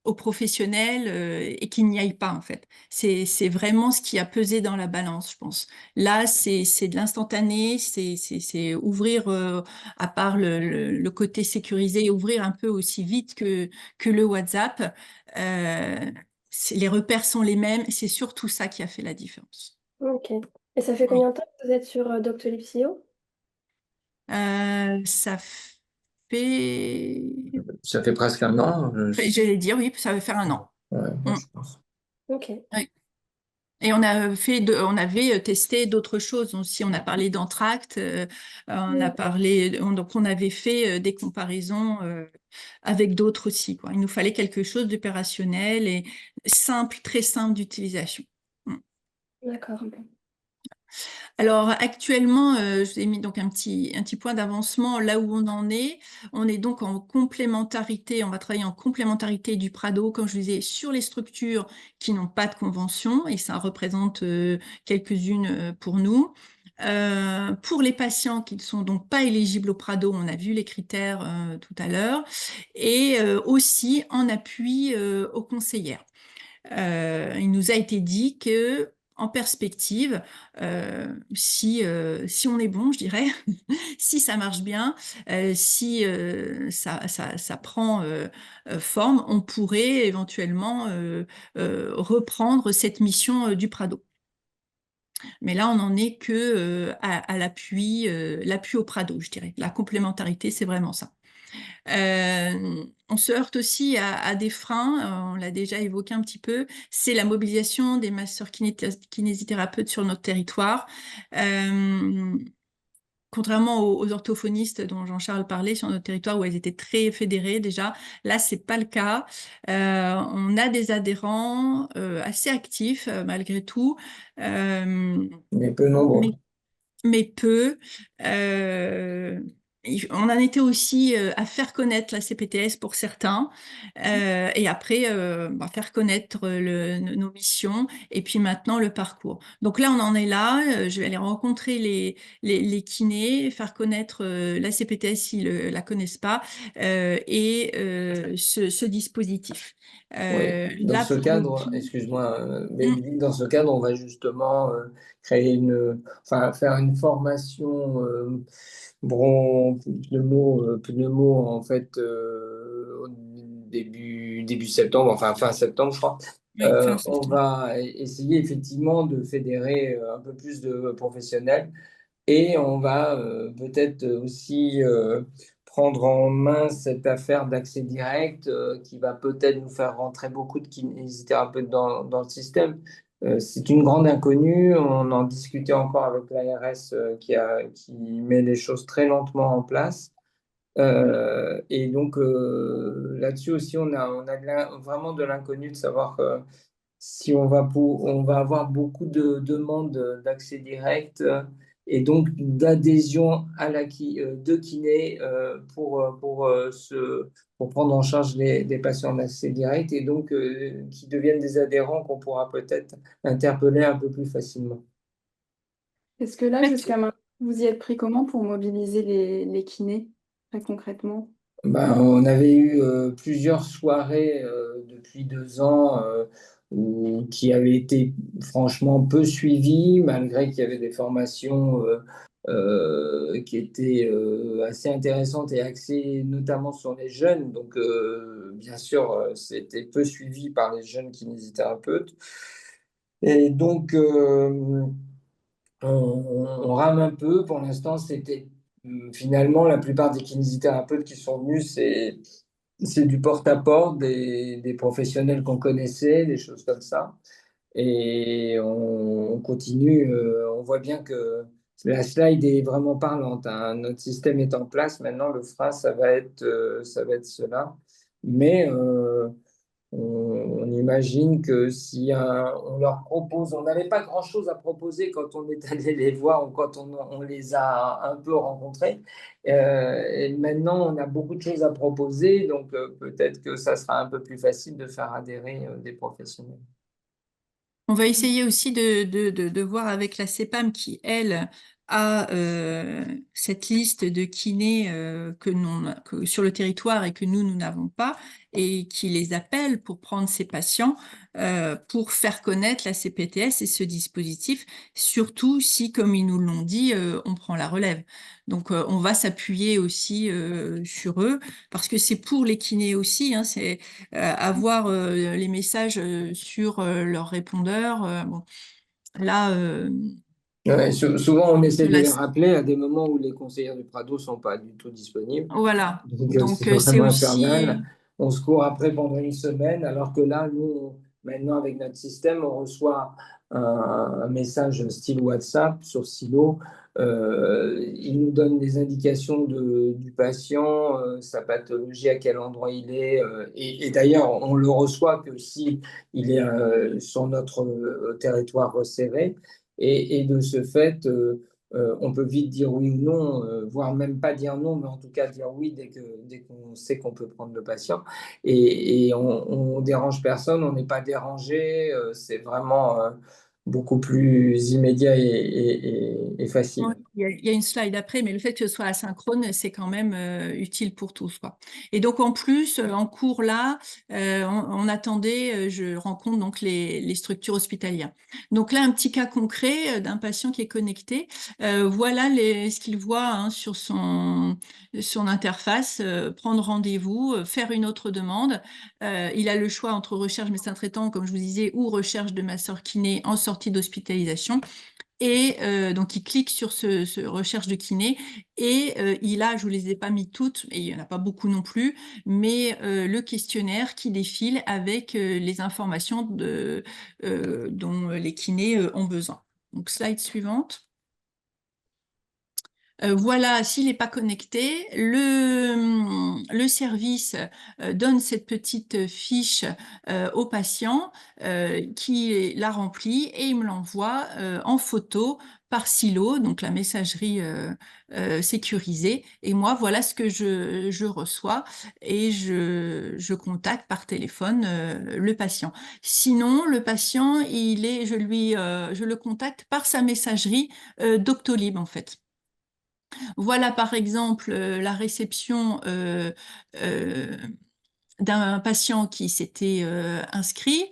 aux professionnels et qu'il n'y aille pas, en fait. C'est vraiment ce qui a pesé dans la balance, je pense. Là, c'est de l'instantané, c'est ouvrir, à part le côté sécurisé, ouvrir un peu aussi vite que le WhatsApp. Euh, les repères sont les mêmes, c'est surtout ça qui a fait la différence.
Ok. Et ça fait combien de temps que vous êtes sur Doctolib.io?
Ça fait,
Ça fait presque un an.
j'allais dire oui, ça va faire un an.
Ouais,
Mm.
je pense.
Ok.
Oui. Et on avait testé d'autres choses aussi. On a parlé d'entracte, on a
Mm.
parlé, donc on avait fait des comparaisons avec d'autres aussi, quoi. Il nous fallait quelque chose d'opérationnel et simple, très simple d'utilisation. Mm.
D'accord.
Alors actuellement, je vous ai mis donc un petit point d'avancement là où on en est. On est donc en complémentarité, on va travailler en complémentarité du Prado, comme je vous disais, sur les structures qui n'ont pas de convention, et ça représente quelques-unes pour nous. Pour les patients qui ne sont donc pas éligibles au Prado, on a vu les critères tout à l'heure, et aussi en appui aux conseillères. Il nous a été dit que, en perspective, si on est bon, je dirais, si ça marche bien, si ça prend forme, on pourrait éventuellement reprendre cette mission du Prado. Mais là, on n'en est que à l'appui au Prado, je dirais. La complémentarité, c'est vraiment ça. On se heurte aussi à des freins, on l'a déjà évoqué un petit peu, c'est la mobilisation des masseurs kinésithérapeutes sur notre territoire. Euh, Contrairement aux orthophonistes dont Jean-Charles parlait sur notre territoire où elles étaient très fédérées déjà, là c'est pas le cas. On a des adhérents assez actifs malgré tout, euh,
Mais peu nombreux.
mais peu. On en était aussi à faire connaître la CPTS pour certains, et après faire connaître nos missions, et puis maintenant le parcours. Donc là, on en est là. Je vais aller rencontrer les kinés, faire connaître la CPTS s'ils ne la connaissent pas, et ce dispositif.
Oui, dans
Là,
ce
pour le
cadre,
coup,
excuse-moi, mais dans ce cadre, on va justement créer enfin, faire une formation pneumo en fait au début septembre, enfin fin septembre, je crois.
oui, fin
On
septembre.
va essayer effectivement de fédérer un peu plus de professionnels. Et on va peut-être aussi prendre en main cette affaire d'accès direct qui va peut-être nous faire rentrer beaucoup de kinésithérapeutes dans le système. C'est une grande inconnue. On en discutait encore avec l'ARS qui met les choses très lentement en place. Et donc là-dessus aussi, on a vraiment de l'inconnu de savoir si on va avoir beaucoup de demandes d'accès direct et donc d'adhésion de kiné pour prendre en charge des patients d'accès direct et donc qui deviennent des adhérents qu'on pourra peut-être interpeller un peu plus facilement.
Est-ce que là, jusqu'à maintenant, vous y êtes pris comment pour mobiliser les kinés, très concrètement?
Ben, on avait eu plusieurs soirées depuis 2 ans qui avaient été franchement peu suivies, malgré qu'il y avait des formations qui étaient assez intéressantes et axées notamment sur les jeunes. Donc, bien sûr, c'était peu suivi par les jeunes kinésithérapeutes. Et donc, on rame un peu. Pour l'instant, c'était finalement la plupart des kinésithérapeutes qui sont venus, c'est du porte-à-porte, des professionnels qu'on connaissait, des choses comme ça. Et on continue, on voit bien que la slide est vraiment parlante, hein. Notre système est en place. Maintenant, le FRA, ça va être cela. Mais on imagine que si on leur propose, on n'avait pas grand-chose à proposer quand on est allé les voir ou quand on les a un peu rencontrés. Et maintenant, on a beaucoup de choses à proposer, donc peut-être que ça sera un peu plus facile de faire adhérer des professionnels.
On va essayer aussi de voir avec la CEPAM qui, elle, a cette liste de kinés sur le territoire et que nous n'avons pas, et qui les appelle pour prendre ces patients, pour faire connaître la CPTS et ce dispositif, surtout si, comme ils nous l'ont dit, on prend la relève. Donc, on va s'appuyer aussi sur eux, parce que c'est pour les kinés aussi, hein, c'est avoir les messages sur leur répondeur. Bon, là,
Ouais, souvent, on essaie
de
de
la-
les rappeler à des moments où les conseillers du Prado ne sont pas du tout disponibles.
voilà.
Donc,
Donc,
c'est
c'est
vraiment infernal.
aussi...
On se court après pendant une semaine, alors que là, nous, maintenant, avec notre système, on reçoit un message style WhatsApp sur Silo. Il nous donne des indications du patient, sa pathologie, à quel endroit il est. Et d'ailleurs, on le reçoit que si il est sur notre territoire resserré. Et de ce fait, on peut vite dire oui ou non, voire même pas dire non, mais en tout cas dire oui dès qu'on sait qu'on peut prendre le patient. Et on dérange personne, on n'est pas dérangé, c'est vraiment beaucoup plus immédiat et
Ouais,
facile.
il y a une slide après, mais le fait que ce soit asynchrone, c'est quand même utile pour tous, quoi. Et donc, en plus, en cours là, on attendait, je rencontre donc les structures hospitalières. Donc là, un petit cas concret d'un patient qui est connecté. Voilà ce qu'il voit, hein, sur son interface, prendre rendez-vous, faire une autre demande. Il a le choix entre recherche médecin traitant, comme je vous disais, ou recherche de masseur kiné en sortie d'hospitalisation. Et donc, il clique sur ce recherche de kiné et il a, je vous les ai pas mis toutes, et il y en a pas beaucoup non plus, mais le questionnaire qui défile avec les informations dont les kinés ont besoin. Donc, slide suivante. Voilà, s'il n'est pas connecté, le service donne cette petite fiche au patient qui la remplit et il me l'envoie en photo par silo, donc la messagerie sécurisée. Et moi, voilà ce que je reçois et je contacte par téléphone le patient. Sinon, le patient, je le contacte par sa messagerie Doctolib, en fait. Voilà par exemple la réception euh, d'un patient qui s'était inscrit.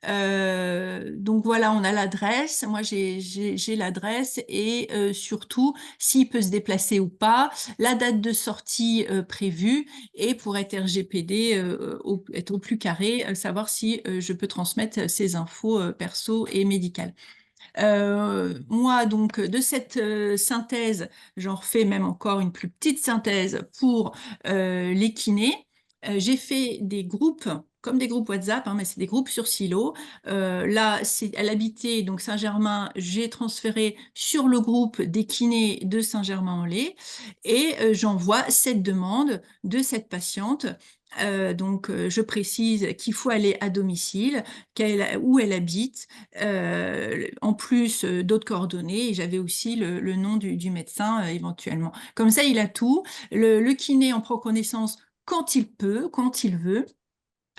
Donc voilà, on a l'adresse. Moi, j'ai l'adresse et surtout s'il peut se déplacer ou pas, la date de sortie prévue et pour être RGPD, être au plus carré, savoir si je peux transmettre ces infos perso et médicales. Moi, donc, de cette synthèse, j'en refais même encore une plus petite synthèse pour les kinés. J'ai fait des groupes, comme des groupes WhatsApp, hein, mais c'est des groupes sur Silo. Là, elle habitait donc Saint-Germain, j'ai transféré sur le groupe des kinés de Saint-Germain-en-Laye et j'envoie cette demande de cette patiente. Donc, je précise qu'il faut aller à domicile, où elle habite, en plus d'autres coordonnées. Et j'avais aussi le nom du médecin éventuellement. Comme ça, il a tout. Le kiné en prend connaissance quand il peut, quand il veut.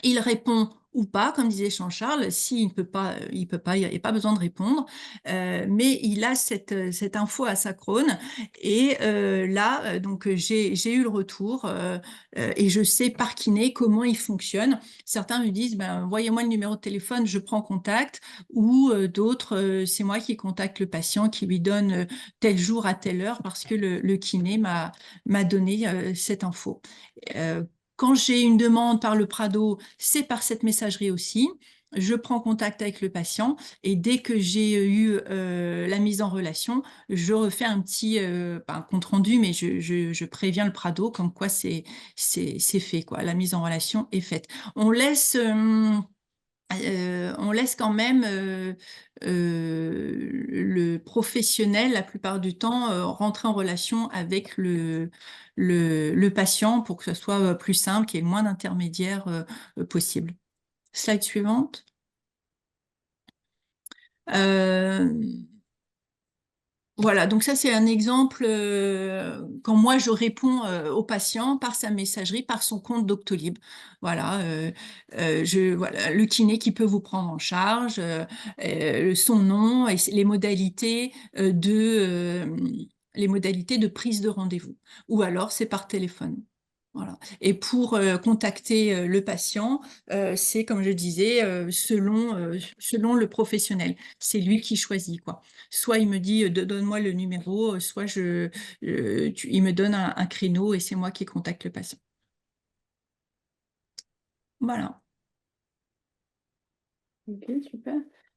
Il répond ou pas, comme disait Jean-Charles, s'il ne peut pas, il peut pas, il n'y a pas besoin de répondre, mais il a cette info asynchrone. Et là, donc j'ai eu le retour et je sais par kiné comment il fonctionne. Certains lui disent, ben, envoyez-moi le numéro de téléphone, je prends contact, ou d'autres, c'est moi qui contacte le patient, qui lui donne tel jour à telle heure parce que le kiné m'a donné cette info. Quand j'ai une demande par le Prado, c'est par cette messagerie aussi. je prends contact avec le patient et dès que j'ai eu la mise en relation, je refais un petit pas un compte rendu, mais je préviens le Prado comme quoi c'est fait, quoi. La mise en relation est faite. On laisse quand même le professionnel, la plupart du temps, rentrer en relation avec le patient pour que ce soit plus simple, qu'il y ait le moins d'intermédiaires possible. Slide suivante. Euh, Voilà, donc ça c'est un exemple quand moi je réponds au patient par sa messagerie, par son compte Doctolib. Voilà, voilà, le kiné qui peut vous prendre en charge, son nom et les modalités de prise de rendez-vous. Ou alors c'est par téléphone. Voilà. Et pour contacter le patient, c'est comme je disais, selon le professionnel. C'est lui qui choisit, quoi. Soit il me dit donne-moi le numéro, soit il me donne un créneau et c'est moi qui contacte le patient. Voilà.
Ok, super.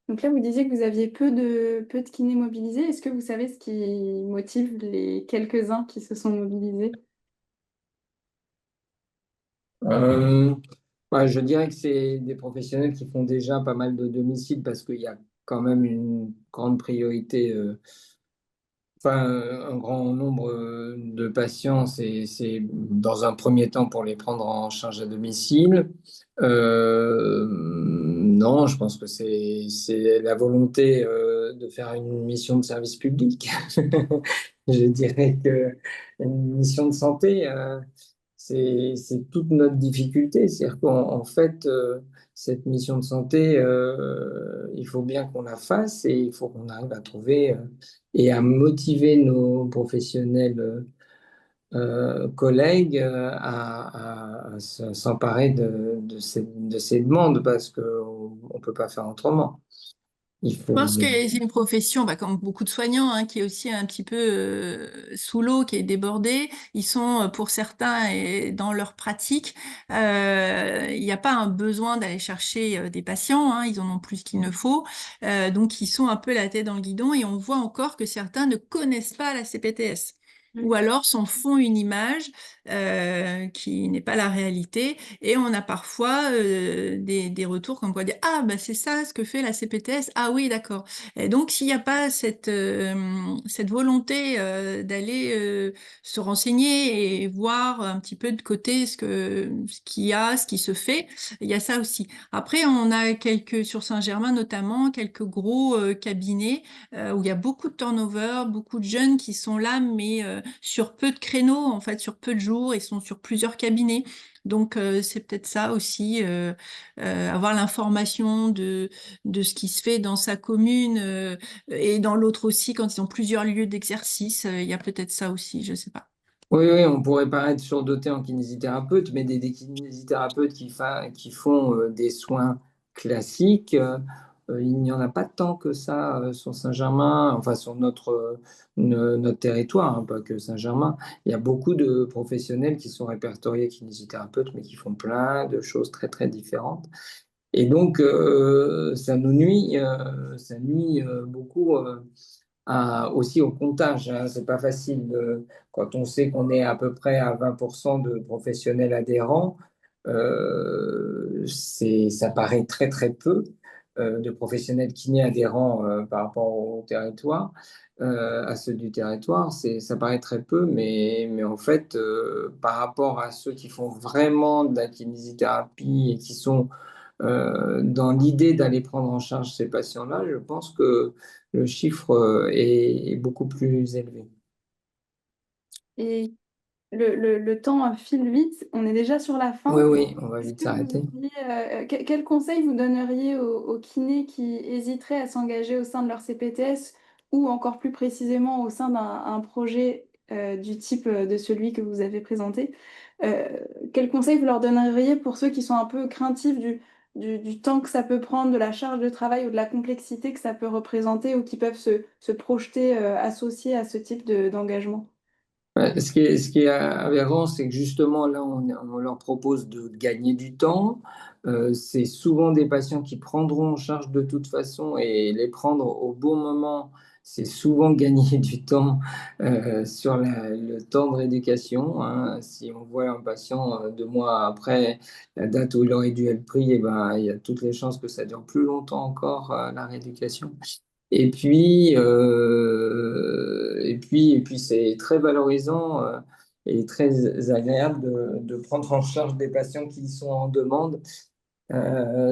Donc là, vous disiez que vous aviez peu de kinés mobilisés. Est-ce que vous savez ce qui motive les quelques-uns qui se sont mobilisés?
Euh, ouais, je dirais que c'est des professionnels qui font déjà pas mal de domiciles parce qu'il y a quand même une grande priorité, enfin un grand nombre de patients, c'est dans un premier temps pour les prendre en charge à domicile. Non, je pense que c'est la volonté de faire une mission de service public. Je dirais que une mission de santé. C'est toute notre difficulté. C'est-à-dire qu'en fait, cette mission de santé, il faut bien qu'on la fasse et il faut qu'on arrive à trouver et à motiver nos professionnels collègues à s'emparer de ces demandes parce qu'on ne peut pas faire autrement. Il
Je
faut.
pense que c'est une profession, bah, comme beaucoup de soignants, hein, qui est aussi un petit peu sous l'eau, qui est débordée. Ils sont, pour certains, et dans leur pratique, il n'y a pas un besoin d'aller chercher des patients, hein, ils en ont plus qu'il ne faut. Donc, ils sont un peu la tête dans le guidon et on voit encore que certains ne connaissent pas la CPTS. Ou alors s'en font une image qui n'est pas la réalité. Et on a parfois des retours comme quoi dire ah bah c'est ça ce que fait la CPTS. Ah oui d'accord. Et donc s'il n'y a pas cette volonté d'aller se renseigner et voir un petit peu de côté ce qu'il y a, ce qui se fait, il y a ça aussi. Après on a sur Saint-Germain notamment quelques gros cabinets où il y a beaucoup de turnover, beaucoup de jeunes qui sont là mais sur peu de créneaux en fait, sur peu de jours, ils sont sur plusieurs cabinets. Donc, c'est peut-être ça aussi, avoir l'information de ce qui se fait dans sa commune et dans l'autre aussi, quand ils ont plusieurs lieux d'exercice, il y a peut-être ça aussi, je ne sais pas.
Oui, oui, on pourrait paraître surdoté en kinésithérapeute, mais des kinésithérapeutes qui font des soins classiques, il n'y en a pas tant que ça sur Saint-Germain, enfin sur notre territoire, hein, pas que Saint-Germain. Il y a beaucoup de professionnels qui sont répertoriés kinésithérapeutes, mais qui font plein de choses très, très différentes. Et donc, ça nuit beaucoup aussi au comptage, hein. C'est pas facile quand on sait qu'on est à peu près à 20% de professionnels adhérents, ça paraît très très peu de professionnels kinés adhérents par rapport au territoire, à ceux du territoire. Ça paraît très peu, mais en fait, par rapport à ceux qui font vraiment de la kinésithérapie et qui sont dans l'idée d'aller prendre en charge ces patients-là, je pense que le chiffre est beaucoup plus élevé.
Et le temps file vite, on est déjà sur la
Oui,
fin.
oui, on va
Est-ce
vite
que vous
s'arrêter.
auriez, quel conseil vous donneriez aux kinés qui hésiteraient à s'engager au sein de leur CPTS ou encore plus précisément au sein d'un projet du type de celui que vous avez présenté? Euh, quel conseil vous leur donneriez pour ceux qui sont un peu craintifs du temps que ça peut prendre, de la charge de travail ou de la complexité que ça peut représenter ou qui peuvent se projeter associés à ce type d'engagement?
Ce qui est aberrant, c'est que justement, là, on leur propose de gagner du temps. C'est souvent des patients qui prendront en charge de toute façon et les prendre au bon moment, c'est souvent gagner du temps sur le temps de rééducation, hein. Si on voit un patient 2 mois après la date où il aurait dû être pris, eh ben, il y a toutes les chances que ça dure plus longtemps encore, la rééducation. Et puis c'est très valorisant et très agréable de prendre en charge des patients qui sont en demande.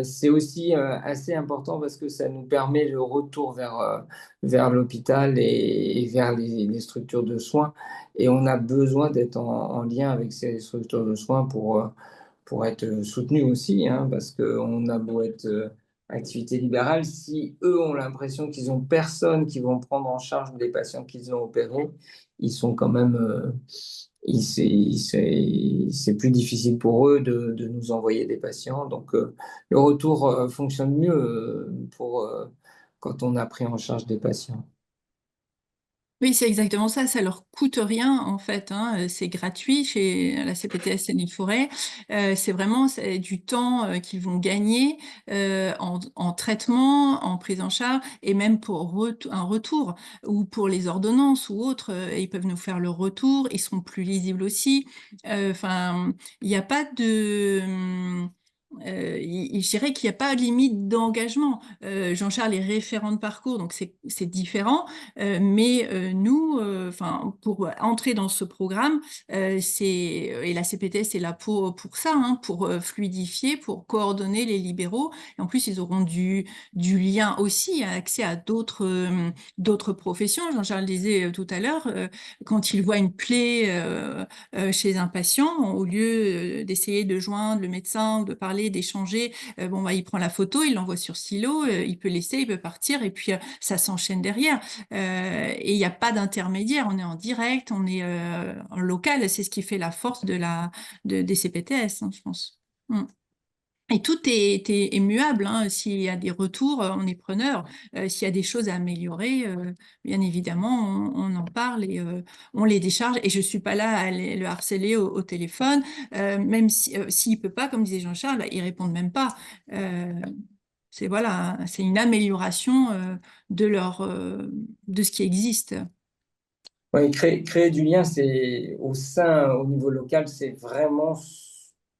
C'est aussi assez important parce que ça nous permet le retour vers l'hôpital et vers les structures de soins. Et on a besoin d'être en lien avec ces structures de soins pour être soutenu aussi, hein, parce qu'on a beau être activité libérale, si eux ont l'impression qu'ils ont personne qui vont prendre en charge des patients qu'ils ont opérés, ils sont quand même, c'est plus difficile pour eux de nous envoyer des patients. Donc le retour fonctionne mieux quand on a pris en charge des patients.
Oui, c'est exactement ça. Ça leur coûte rien en fait, hein. C'est gratuit chez la CPTS Seine-et-Forêt. C'est du temps qu'ils vont gagner en traitement, en prise en charge et même pour un retour ou pour les ordonnances ou autres. Ils peuvent nous faire le retour. Ils seront plus lisibles aussi. Enfin, il n'y a pas de je dirais qu'il n'y a pas de limite d'engagement. Jean-Charles est référent de parcours, donc c'est différent. Mais nous, enfin, pour entrer dans ce programme, et la CPTS est là pour ça, hein, pour fluidifier, pour coordonner les libéraux. Et en plus, ils auront du lien aussi, accès à d'autres professions. Jean-Charles disait tout à l'heure, quand il voit une plaie chez un patient, au lieu d'essayer de joindre le médecin, de parler, d'échanger, bon, bah, il prend la photo, il l'envoie sur Stylo, il peut laisser, il peut partir, et puis ça s'enchaîne derrière. Et il n'y a pas d'intermédiaire, on est en direct, on est en local, c'est ce qui fait la force des CPTS, hein, je pense. Mm. Et tout est muable, hein. S'il y a des retours, on est preneur. S'il y a des choses à améliorer, bien évidemment, on en parle et on les décharge. Et je suis pas là à le harceler au téléphone, même si s'il peut pas, comme disait Jean-Charles, bah, ils répondent même pas. Euh, voilà, c'est une amélioration de ce qui existe.
Oui, créer du lien, c'est au niveau local, c'est vraiment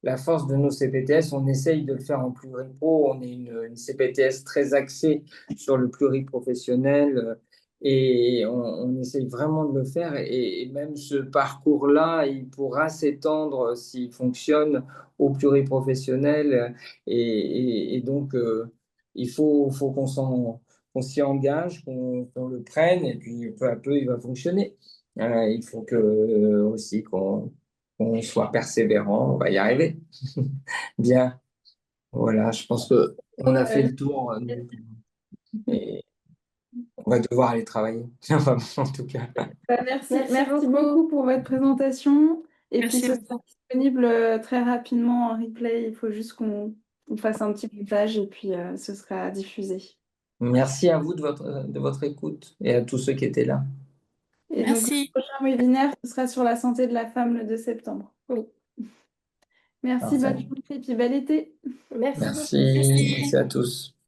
la force de nos CPTS. On essaye de le faire en pluripro. On est une CPTS très axée sur le pluriprofessionnel et on essaye vraiment de le faire. Et même ce parcours-là, il pourra s'étendre s'il fonctionne au pluriprofessionnel. Et donc, faut qu'on s'y engage, qu'on le prenne, et puis peu à peu, il va fonctionner. Il faut aussi qu'on soit persévérant, on va y arriver. Bien, voilà, je pense que on a fait le tour, nous, et on va devoir aller travailler, en tout cas.
Merci,
Merci
merci
beaucoup.
beaucoup pour votre présentation. Et puis,
Merci
ce sera
beaucoup.
disponible très rapidement en replay. Il faut juste qu'on fasse un petit montage et puis ce sera diffusé.
Merci à vous de votre écoute et à tous ceux qui étaient là.
Et donc, le
Merci.
prochain webinaire, ce sera sur la santé de la femme le 2 septembre.
Oui.
Merci, bonne
Parfait.
journée et puis bel été.
Merci beaucoup.
Merci,
Merci.
merci à tous.